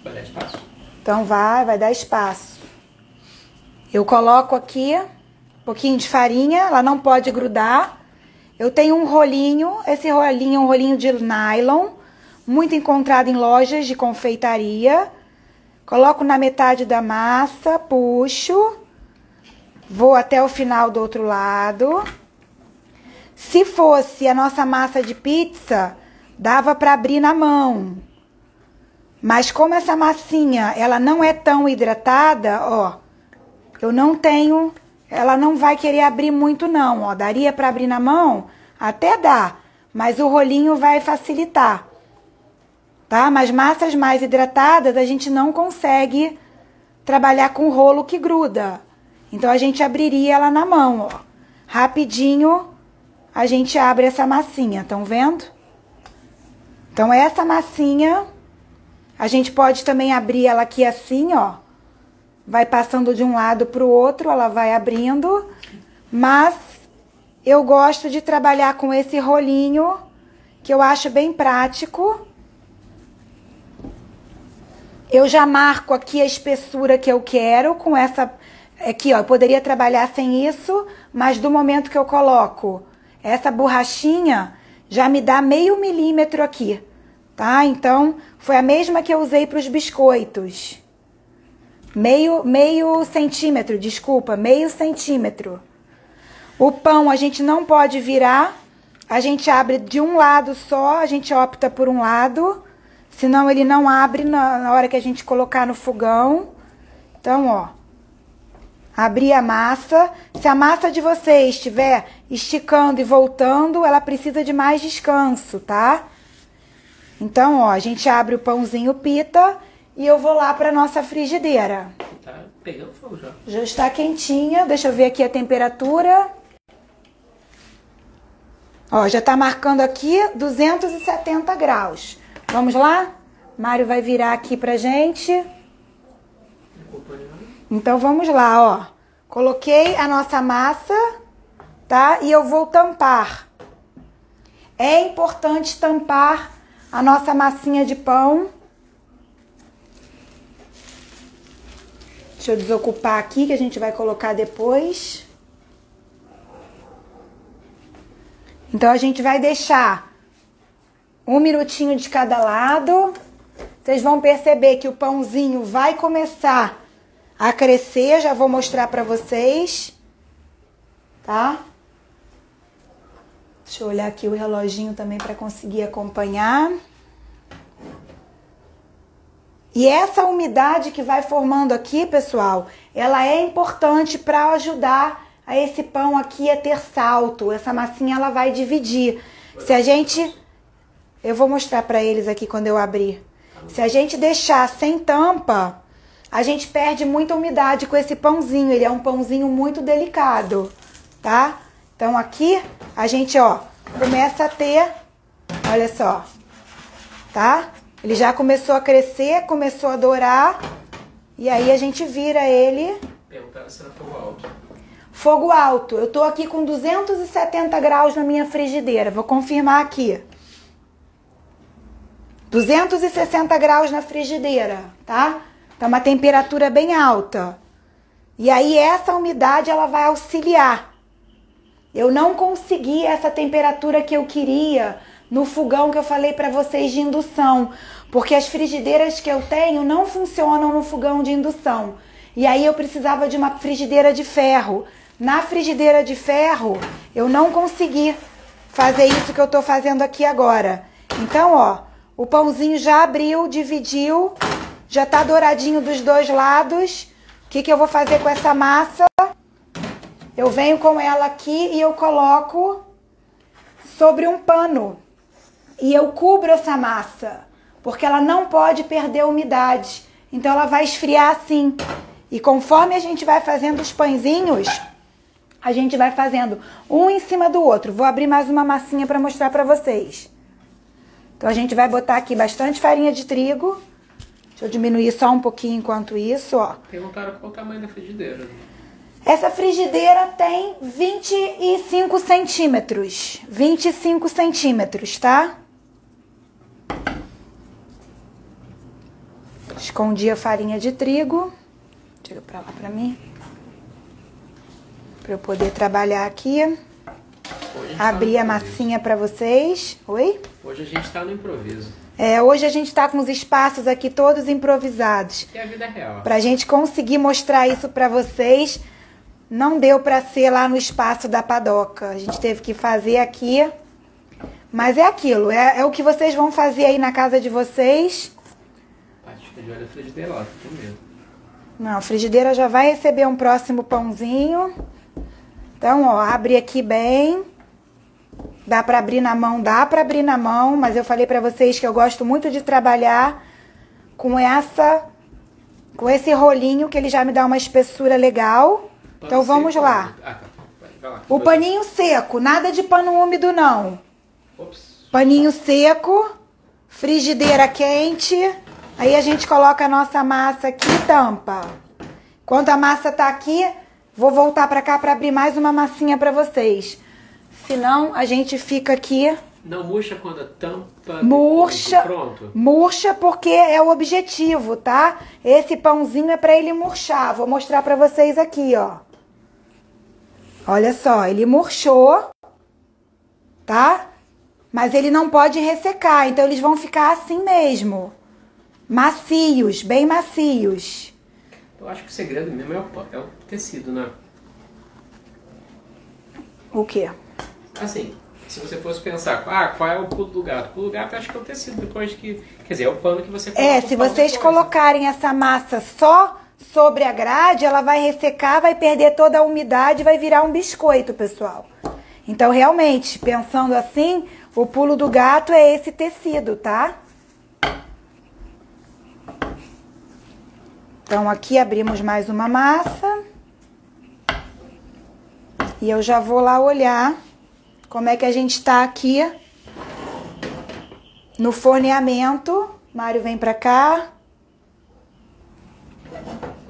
Vai dar espaço? Então vai dar espaço. Eu coloco aqui um pouquinho de farinha, ela não pode grudar. Eu tenho um rolinho, esse rolinho é um rolinho de nylon, muito encontrado em lojas de confeitaria. Coloco na metade da massa, puxo, vou até o final do outro lado. Se fosse a nossa massa de pizza, dava para abrir na mão. Mas como essa massinha, ela não é tão hidratada, ó. Eu não tenho, ela não vai querer abrir muito não, ó. Daria para abrir na mão? Até dá, mas o rolinho vai facilitar, tá? Mas massas mais hidratadas a gente não consegue trabalhar com rolo que gruda. Então a gente abriria ela na mão, ó. Rapidinho a gente abre essa massinha, estão vendo? Então essa massinha, a gente pode também abrir ela aqui assim, ó. Vai passando de um lado para o outro, ela vai abrindo. Mas eu gosto de trabalhar com esse rolinho, que eu acho bem prático. Eu já marco aqui a espessura que eu quero com essa Aqui, ó, eu poderia trabalhar sem isso, mas do momento que eu coloco essa borrachinha, já me dá meio milímetro aqui, tá? Então, foi a mesma que eu usei para os biscoitos. Meio centímetro, desculpa, meio centímetro. O pão a gente não pode virar, a gente abre de um lado só, a gente opta por um lado, senão ele não abre na hora que a gente colocar no fogão. Então, ó, abri a massa. Se a massa de vocês estiver esticando e voltando, ela precisa de mais descanso, tá? Então, ó, a gente abre o pãozinho pita e eu vou lá para nossa frigideira. Tá pegando fogo já. Já está quentinha, deixa eu ver aqui a temperatura. Ó, já tá marcando aqui 270 graus. Vamos lá? Mário vai virar aqui pra gente. Então vamos lá, ó. Coloquei a nossa massa, tá? E eu vou tampar. É importante tampar a nossa massinha de pão. Deixa eu desocupar aqui que a gente vai colocar depois. Então, a gente vai deixar 1 minutinho de cada lado. Vocês vão perceber que o pãozinho vai começar a crescer. Já vou mostrar pra vocês. Tá? Deixa eu olhar aqui o reloginho também pra conseguir acompanhar. E essa umidade que vai formando aqui, pessoal, ela é importante para ajudar a esse pão aqui a ter salto. Essa massinha ela vai dividir. Se a gente... Eu vou mostrar para eles aqui quando eu abrir. Se a gente deixar sem tampa, a gente perde muita umidade com esse pãozinho. Ele é um pãozinho muito delicado, tá? Então aqui a gente, ó, começa a ter... Olha só, tá? Ele já começou a crescer, começou a dourar. E aí a gente vira ele. Perguntaram se era fogo alto. Fogo alto. Eu tô aqui com 270 graus na minha frigideira. Vou confirmar aqui. 260 graus na frigideira, tá? Tá uma temperatura bem alta. E aí essa umidade ela vai auxiliar. Eu não consegui essa temperatura que eu queria no fogão que eu falei para vocês de indução, porque as frigideiras que eu tenho não funcionam no fogão de indução. E aí eu precisava de uma frigideira de ferro. Na frigideira de ferro, eu não consegui fazer isso que eu tô fazendo aqui agora. Então, ó, o pãozinho já abriu, dividiu, já tá douradinho dos dois lados. O que que eu vou fazer com essa massa? Eu venho com ela aqui e eu coloco sobre um pano. E eu cubro essa massa, porque ela não pode perder umidade. Então ela vai esfriar assim. E conforme a gente vai fazendo os pãezinhos, a gente vai fazendo um em cima do outro. Vou abrir mais uma massinha para mostrar para vocês. Então a gente vai botar aqui bastante farinha de trigo. Deixa eu diminuir só um pouquinho enquanto isso, ó. Perguntaram qual o tamanho da frigideira. Essa frigideira tem 25 centímetros. 25 centímetros, tá? Escondi a farinha de trigo. Tira pra lá pra mim. Pra eu poder trabalhar aqui. Abrir a massinha pra vocês. Oi? Hoje a gente tá no improviso. Hoje a gente tá com os espaços aqui todos improvisados. Que é a vida real. Pra gente conseguir mostrar isso pra vocês, não deu pra ser lá no espaço da padoca. A gente teve que fazer aqui. Mas é aquilo, é o que vocês vão fazer aí na casa de vocês. Fica de olho a frigideira lá, tem medo. Não, a frigideira já vai receber um próximo pãozinho. Então, ó, abre aqui bem. Dá pra abrir na mão? Dá pra abrir na mão, mas eu falei pra vocês que eu gosto muito de trabalhar com esse rolinho, que ele já me dá uma espessura legal. Então, vamos lá. Ah, tá. Vai lá. O paninho seco, nada de pano úmido, não. Ops. Paninho seco, frigideira quente. Aí a gente coloca a nossa massa aqui e tampa. Enquanto a massa tá aqui, vou voltar pra cá pra abrir mais uma massinha pra vocês. Senão, a gente fica aqui Não murcha quando a tampa... Murcha, pronto? murcha porque é o objetivo, tá? Esse pãozinho é pra ele murchar. Vou mostrar pra vocês aqui, ó. Olha só, ele murchou, tá? Mas ele não pode ressecar, então eles vão ficar assim mesmo. Macios, bem macios. Eu acho que o segredo mesmo é o tecido, né? O quê? Assim, se você fosse pensar, qual é o pulo do gato? O pulo do gato eu acho que é o tecido, depois que... Quer dizer, é o pano que você coloca. Se vocês colocarem essa massa só sobre a grade, ela vai ressecar, vai perder toda a umidade e vai virar um biscoito, pessoal. Então, realmente, pensando assim, o pulo do gato é esse tecido, tá? Então, aqui abrimos mais uma massa. E eu já vou lá olhar como é que a gente tá aqui no forneamento. Mário, vem pra cá.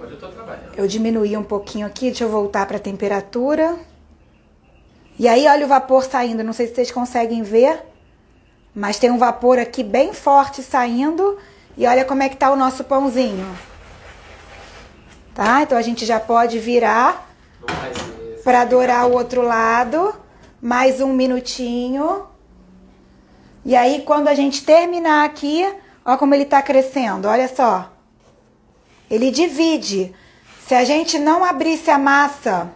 Hoje eu tô trabalhando. Eu diminuí um pouquinho aqui, deixa eu voltar pra temperatura. E aí, olha o vapor saindo, não sei se vocês conseguem ver, mas tem um vapor aqui bem forte saindo. E olha como é que tá o nosso pãozinho. Tá? Então, a gente já pode virar para dourar o outro lado. Mais um minutinho. E aí, quando a gente terminar aqui, ó como ele tá crescendo, olha só. Ele divide. Se a gente não abrisse a massa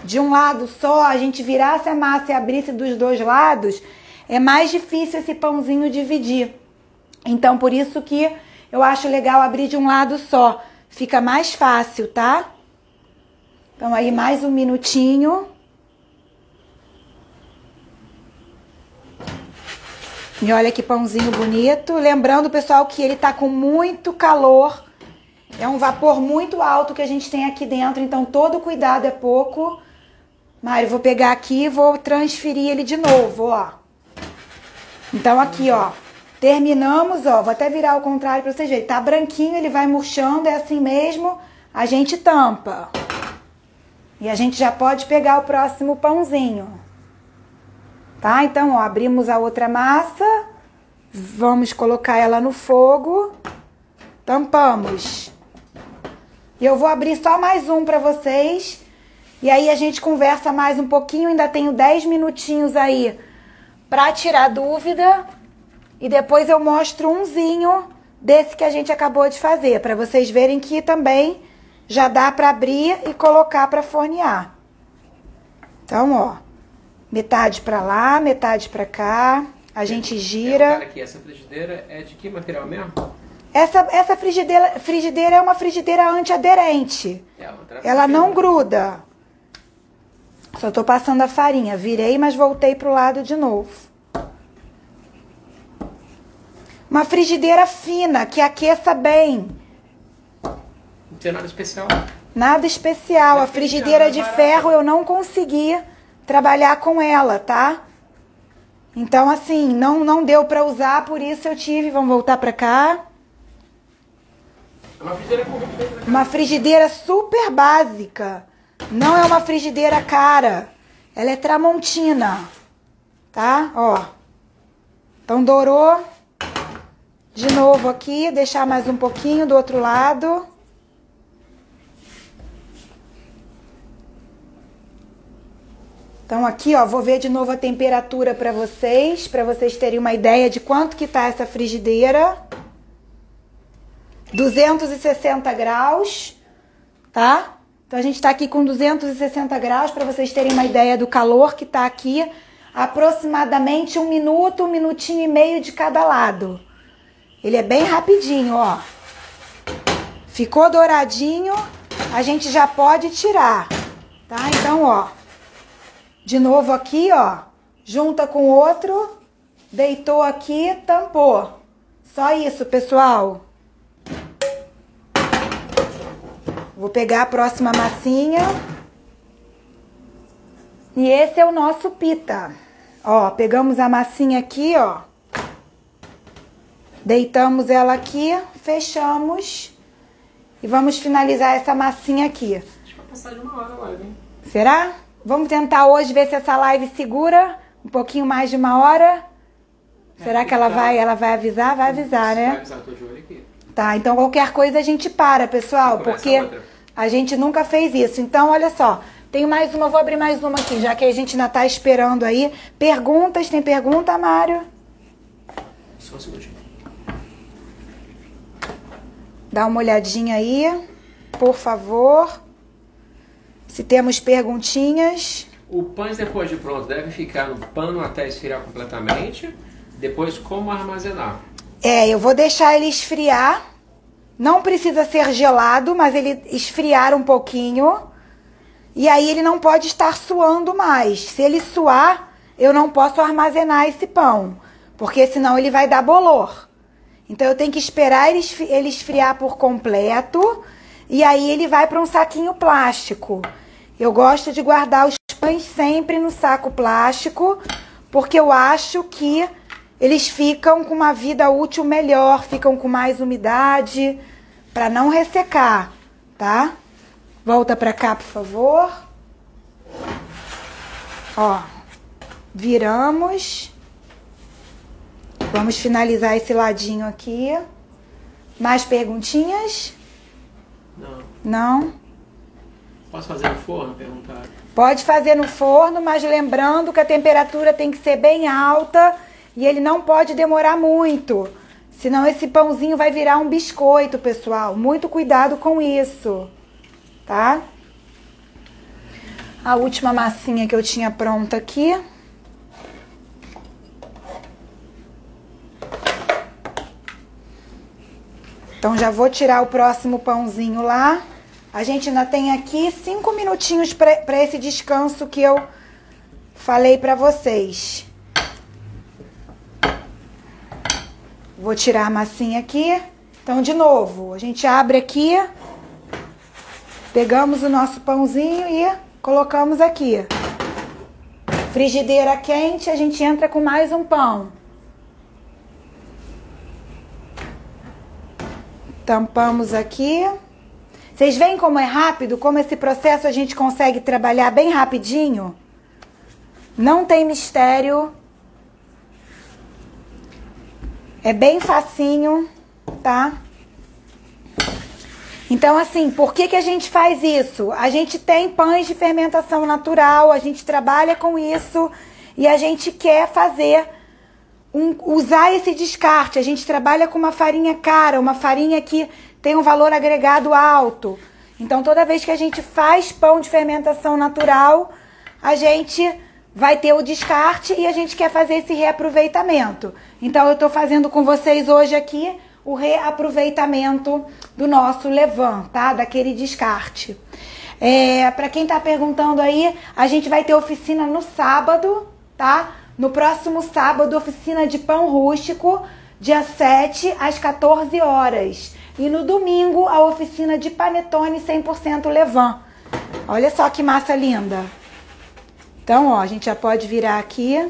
de um lado só, a gente virasse a massa e abrisse dos dois lados, é mais difícil esse pãozinho dividir. Então, por isso que eu acho legal abrir de um lado só. Fica mais fácil, tá? Então, aí mais um minutinho. E olha que pãozinho bonito. Lembrando, pessoal, que ele tá com muito calor. É um vapor muito alto que a gente tem aqui dentro, então todo cuidado é pouco. Mário, vou pegar aqui e vou transferir ele de novo, ó. Então aqui, ó, terminamos, ó, vou até virar ao contrário pra vocês verem. Tá branquinho, ele vai murchando, é assim mesmo, a gente tampa. E a gente já pode pegar o próximo pãozinho. Tá? Então, ó, abrimos a outra massa, vamos colocar ela no fogo, tampamos. E eu vou abrir só mais um pra vocês. E aí a gente conversa mais um pouquinho. Ainda tenho 10 minutinhos aí pra tirar dúvida. E depois eu mostro umzinho desse que a gente acabou de fazer. Pra vocês verem que também já dá pra abrir e colocar pra fornear. Então, ó. Metade pra lá, metade pra cá. A gente gira. Cara, aqui, essa frigideira é de que material mesmo? Essa frigideira é uma frigideira antiaderente. Ela não gruda. Só tô passando a farinha. Virei, mas voltei pro lado de novo. Uma frigideira fina, que aqueça bem. Não tem nada especial? Nada especial. A frigideira de ferro eu não consegui trabalhar com ela, tá? Então, assim, não deu pra usar, por isso eu tive... Vamos voltar pra cá. Uma frigideira com uma frigideira super básica. Não é uma frigideira cara. Ela é Tramontina. Tá? Ó. Então, dourou. De novo aqui. Deixar mais um pouquinho do outro lado. Então, aqui, ó. Vou ver de novo a temperatura pra vocês terem uma ideia de quanto que tá essa frigideira. 260 graus, tá? Então, a gente tá aqui com 260 graus, para vocês terem uma ideia do calor que tá aqui. Aproximadamente 1 minuto, 1 minutinho e meio de cada lado. Ele é bem rapidinho, ó. Ficou douradinho, a gente já pode tirar, tá? Então, ó. De novo aqui, ó. Junta com o outro. Deitou aqui, tampou. Só isso, pessoal. Vou pegar a próxima massinha. E esse é o nosso pita. Ó, pegamos a massinha aqui, ó. Deitamos ela aqui, fechamos. E vamos finalizar essa massinha aqui. Acho que vai passar de 1 hora a live, hein? Será? Vamos tentar hoje ver se essa live segura um pouquinho mais de 1 hora. Será que ela vai avisar? Vai avisar, né? Vai avisar, tô de olho aqui. Tá, então qualquer coisa a gente para, pessoal, porque a gente nunca fez isso. Então, olha só, tem mais uma, vou abrir mais uma aqui, já que a gente ainda tá esperando aí. Perguntas, tem pergunta, Mário? Só um segundinho. Dá uma olhadinha aí, por favor. Se temos perguntinhas. O pães depois de pronto deve ficar no pano até esfriar completamente. Depois, como armazenar? Eu vou deixar ele esfriar. Não precisa ser gelado, mas ele esfriar um pouquinho. E aí ele não pode estar suando mais. Se ele suar, eu não posso armazenar esse pão, porque senão ele vai dar bolor. Então eu tenho que esperar ele esfriar por completo. E aí ele vai para um saquinho plástico. Eu gosto de guardar os pães sempre no saco plástico, porque eu acho que eles ficam com uma vida útil melhor, ficam com mais umidade, para não ressecar, tá? Volta para cá, por favor. Ó, viramos. Vamos finalizar esse ladinho aqui. Mais perguntinhas? Não. Não? Posso fazer no forno? Perguntar. Pode fazer no forno, mas lembrando que a temperatura tem que ser bem alta e ele não pode demorar muito. Senão esse pãozinho vai virar um biscoito, pessoal. Muito cuidado com isso, tá? A última massinha que eu tinha pronta aqui. Então já vou tirar o próximo pãozinho lá. A gente ainda tem aqui 5 minutinhos para esse descanso que eu falei para vocês. Vou tirar a massinha aqui. Então, de novo, a gente abre aqui, pegamos o nosso pãozinho e colocamos aqui. Frigideira quente, a gente entra com mais um pão. Tampamos aqui. Vocês veem como é rápido? Como esse processo a gente consegue trabalhar bem rapidinho? Não tem mistério. É bem facinho, tá? Então, assim, por que a gente faz isso? A gente tem pães de fermentação natural, a gente trabalha com isso e a gente quer fazer, usar esse descarte. A gente trabalha com uma farinha cara, uma farinha que tem um valor agregado alto. Então, toda vez que a gente faz pão de fermentação natural, a gente vai ter o descarte e a gente quer fazer esse reaproveitamento. Então, eu estou fazendo com vocês hoje aqui o reaproveitamento do nosso levain, tá? Daquele descarte. Para quem tá perguntando aí, a gente vai ter oficina no sábado, tá? No próximo sábado, oficina de pão rústico, dia 7 às 14 horas. E no domingo, a oficina de panetone 100% levain. Olha só que massa linda. Então, ó, a gente já pode virar aqui.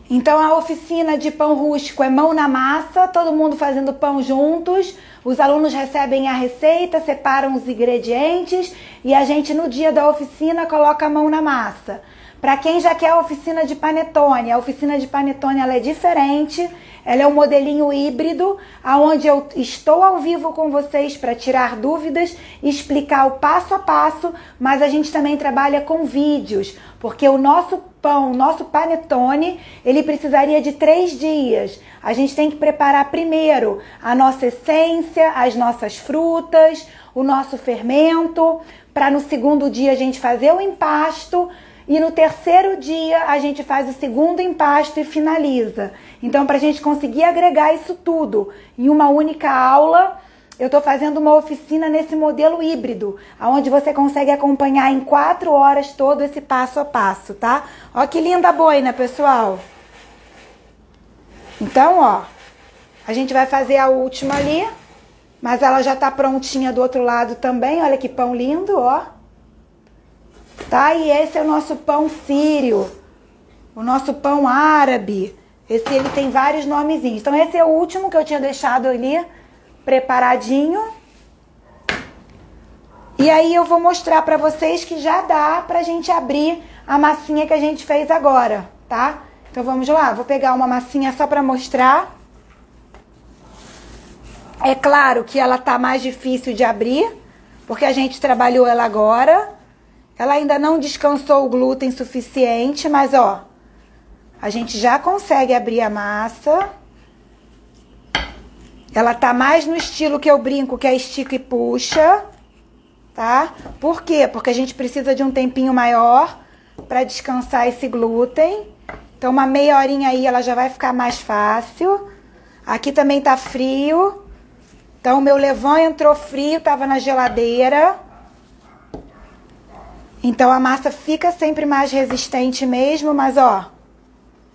Então, a oficina de pão rústico é mão na massa, todo mundo fazendo pão juntos. Os alunos recebem a receita, separam os ingredientes e a gente, no dia da oficina, coloca a mão na massa. Para quem já quer a oficina de panetone, a oficina de panetone ela é diferente. Ela é um modelinho híbrido, onde eu estou ao vivo com vocês para tirar dúvidas e explicar o passo a passo, mas a gente também trabalha com vídeos, porque o nosso pão, o nosso panetone, ele precisaria de 3 dias. A gente tem que preparar primeiro a nossa essência, as nossas frutas, o nosso fermento, para no segundo dia a gente fazer o empasto, e no terceiro dia a gente faz o segundo empasto e finaliza. Então, para a gente conseguir agregar isso tudo em uma única aula, eu estou fazendo uma oficina nesse modelo híbrido, onde você consegue acompanhar em 4 horas todo esse passo a passo, tá? Ó que linda a boina, pessoal! Então, ó, a gente vai fazer a última ali, mas ela já tá prontinha do outro lado também. Olha que pão lindo, ó. Tá? E esse é o nosso pão sírio, o nosso pão árabe. Esse ele tem vários nomezinhos. Então esse é o último que eu tinha deixado ali preparadinho. E aí eu vou mostrar pra vocês que já dá pra gente abrir a massinha que a gente fez agora, tá? Então vamos lá, vou pegar uma massinha só para mostrar. É claro que ela tá mais difícil de abrir, porque a gente trabalhou ela agora. Ela ainda não descansou o glúten suficiente, mas ó, a gente já consegue abrir a massa. Ela tá mais no estilo que eu brinco, que é estica e puxa, tá? Por quê? Porque a gente precisa de um tempinho maior para descansar esse glúten. Então uma meia horinha aí ela já vai ficar mais fácil. Aqui também tá frio. Então, o meu levain entrou frio, tava na geladeira. Então, a massa fica sempre mais resistente mesmo, mas, ó,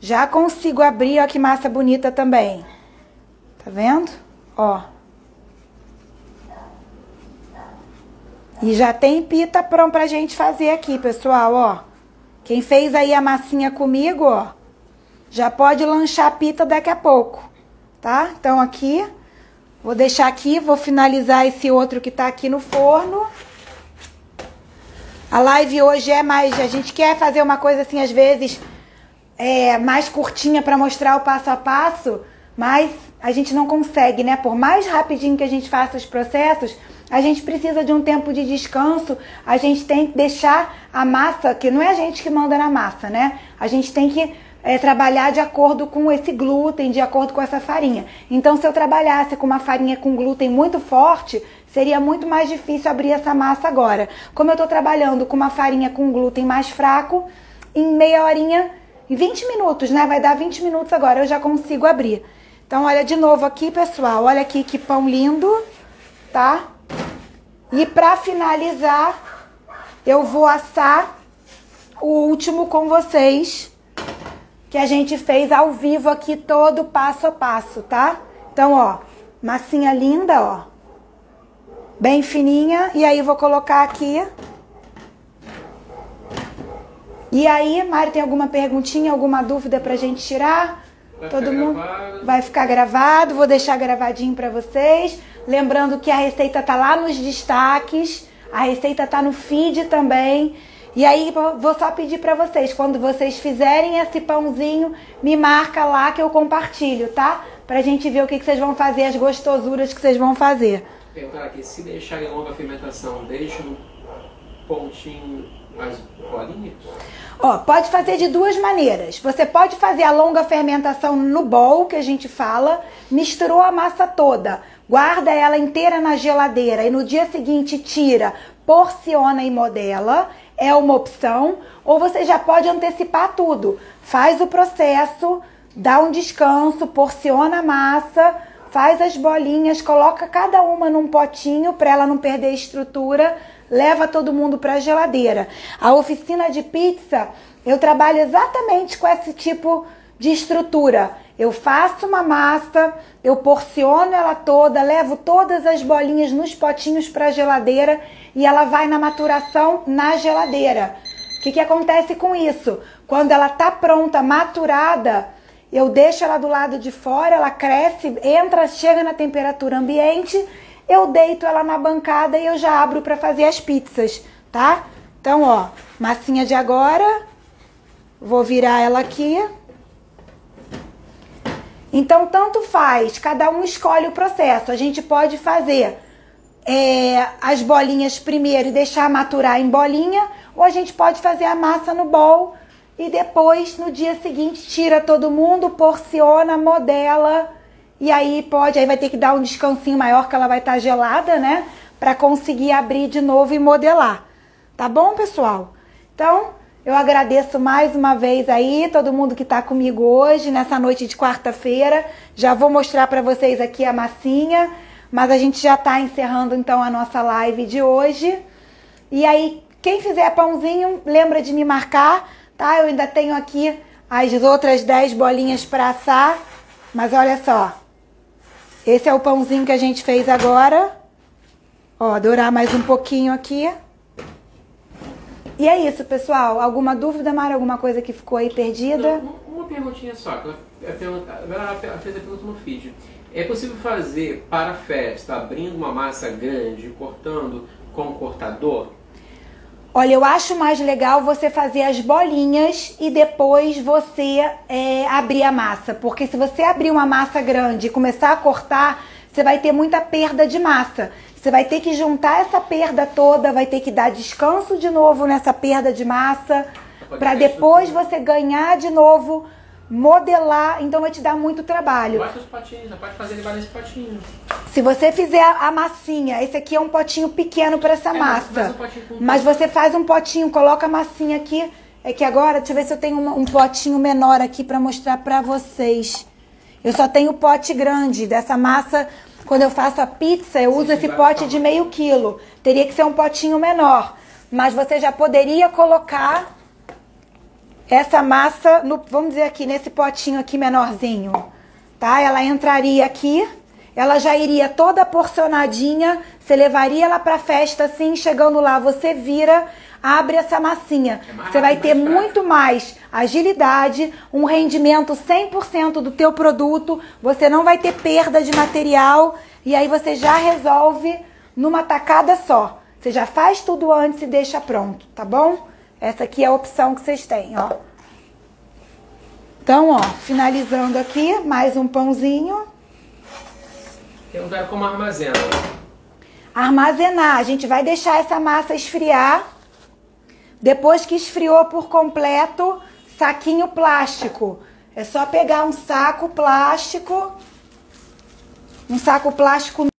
já consigo abrir, ó, que massa bonita também. Tá vendo? Ó. E já tem pita pronto pra gente fazer aqui, pessoal, ó. Quem fez aí a massinha comigo, ó, já pode lanchar a pita daqui a pouco, tá? Então, aqui... Vou deixar aqui, vou finalizar esse outro que tá aqui no forno. A live hoje é mais... A gente quer fazer uma coisa assim, às vezes, mais curtinha para mostrar o passo a passo, mas a gente não consegue, né? Por mais rapidinho que a gente faça os processos, a gente precisa de um tempo de descanso. A gente tem que deixar a massa, que não é a gente que manda na massa, né? A gente tem que... trabalhar de acordo com esse glúten, de acordo com essa farinha. Então, se eu trabalhasse com uma farinha com glúten muito forte, seria muito mais difícil abrir essa massa agora. Como eu tô trabalhando com uma farinha com glúten mais fraco, em meia horinha, em 20 minutos, né? Vai dar 20 minutos agora, eu já consigo abrir. Então, olha de novo aqui, pessoal. Olha aqui que pão lindo, tá? E pra finalizar, eu vou assar o último com vocês, que a gente fez ao vivo aqui, todo passo a passo, tá? Então, ó, massinha linda, ó. Bem fininha. E aí, vou colocar aqui. E aí, Mari, tem alguma perguntinha, alguma dúvida pra gente tirar? Todo mundo vai ficar gravado. Vou deixar gravadinho pra vocês. Lembrando que a receita tá lá nos destaques. A receita tá no feed também. E aí, vou só pedir pra vocês, quando vocês fizerem esse pãozinho, me marca lá que eu compartilho, tá? Pra gente ver o que vocês vão fazer, as gostosuras que vocês vão fazer. Perguntar aqui, se deixar em longa fermentação, deixa no pontinho as bolinhas? Ó, pode fazer de duas maneiras. Você pode fazer a longa fermentação no bowl, que a gente fala, misturou a massa toda, guarda ela inteira na geladeira e no dia seguinte tira, porciona e modela. É uma opção, ou você já pode antecipar tudo. Faz o processo, dá um descanso, porciona a massa, faz as bolinhas, coloca cada uma num potinho para ela não perder a estrutura, leva todo mundo para a geladeira. A oficina de pizza, eu trabalho exatamente com esse tipo de estrutura. Eu faço uma massa, eu porciono ela toda, levo todas as bolinhas nos potinhos para a geladeira e ela vai na maturação na geladeira. O que acontece com isso? Quando ela tá pronta, maturada, eu deixo ela do lado de fora, ela cresce, entra, chega na temperatura ambiente, eu deito ela na bancada e eu já abro para fazer as pizzas, tá? Então, ó, massinha de agora, vou virar ela aqui. Então, tanto faz, cada um escolhe o processo. A gente pode fazer as bolinhas primeiro e deixar maturar em bolinha, ou a gente pode fazer a massa no bowl e depois, no dia seguinte, tira todo mundo, porciona, modela, e aí aí vai ter que dar um descansinho maior, que ela vai estar gelada, né? Para conseguir abrir de novo e modelar. Tá bom, pessoal? Então, eu agradeço mais uma vez aí, todo mundo que tá comigo hoje, nessa noite de quarta-feira. Já vou mostrar para vocês aqui a massinha, mas a gente já tá encerrando então a nossa live de hoje. E aí, quem fizer pãozinho, lembra de me marcar, tá? Eu ainda tenho aqui as outras 10 bolinhas para assar, mas olha só. Esse é o pãozinho que a gente fez agora. Ó, dourar mais um pouquinho aqui. E é isso, pessoal. Alguma dúvida, Mara? Alguma coisa que ficou aí perdida? Não, uma perguntinha só. Ela fez a pergunta no feed. É possível fazer para festa, abrindo uma massa grande, cortando com um cortador? Olha, eu acho mais legal você fazer as bolinhas e depois você abrir a massa. Porque se você abrir uma massa grande e começar a cortar, você vai ter muita perda de massa. Você vai ter que juntar essa perda toda, vai ter que dar descanso de novo nessa perda de massa, para depois você ganhar de novo, modelar, então vai te dar muito trabalho. Bota os potinhos, já pode fazer ele vários potinhos. Se você fizer a massinha, esse aqui é um potinho pequeno para essa massa. Mas você faz um potinho, coloca a massinha aqui. É que agora, deixa eu ver se eu tenho um potinho menor aqui para mostrar para vocês. Eu só tenho pote grande dessa massa. Quando eu faço a pizza, eu uso esse pote de meio quilo. Teria que ser um potinho menor. Mas você já poderia colocar essa massa, vamos dizer aqui, nesse potinho aqui menorzinho, tá? Ela entraria aqui, ela já iria toda porcionadinha, você levaria ela pra festa assim, chegando lá, você vira, abre essa massinha. Você vai ter muito mais agilidade, um rendimento 100% do teu produto, você não vai ter perda de material, e aí você já resolve numa tacada só. Você já faz tudo antes e deixa pronto, tá bom? Essa aqui é a opção que vocês têm, ó. Então, ó, finalizando aqui, mais um pãozinho. Perguntaram como armazena. Armazenar, a gente vai deixar essa massa esfriar. Depois que esfriou por completo, saquinho plástico. É só pegar um saco plástico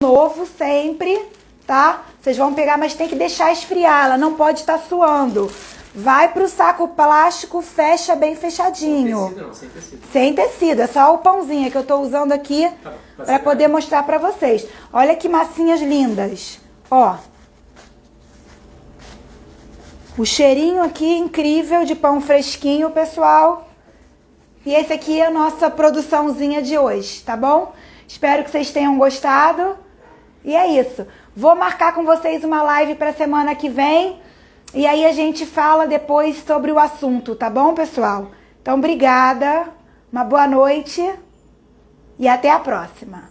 novo sempre, tá? Vocês vão pegar, mas tem que deixar esfriar, ela não pode estar suando. Vai pro saco plástico, fecha bem fechadinho. Sem tecido não, sem tecido. Sem tecido, é só o pãozinho que eu tô usando aqui para poder mostrar para vocês. Olha que massinhas lindas, ó. O cheirinho aqui incrível de pão fresquinho, pessoal. E esse aqui é a nossa produçãozinha de hoje, tá bom? Espero que vocês tenham gostado. E é isso. Vou marcar com vocês uma live para semana que vem. E aí a gente fala depois sobre o assunto, tá bom, pessoal? Então, obrigada, uma boa noite e até a próxima.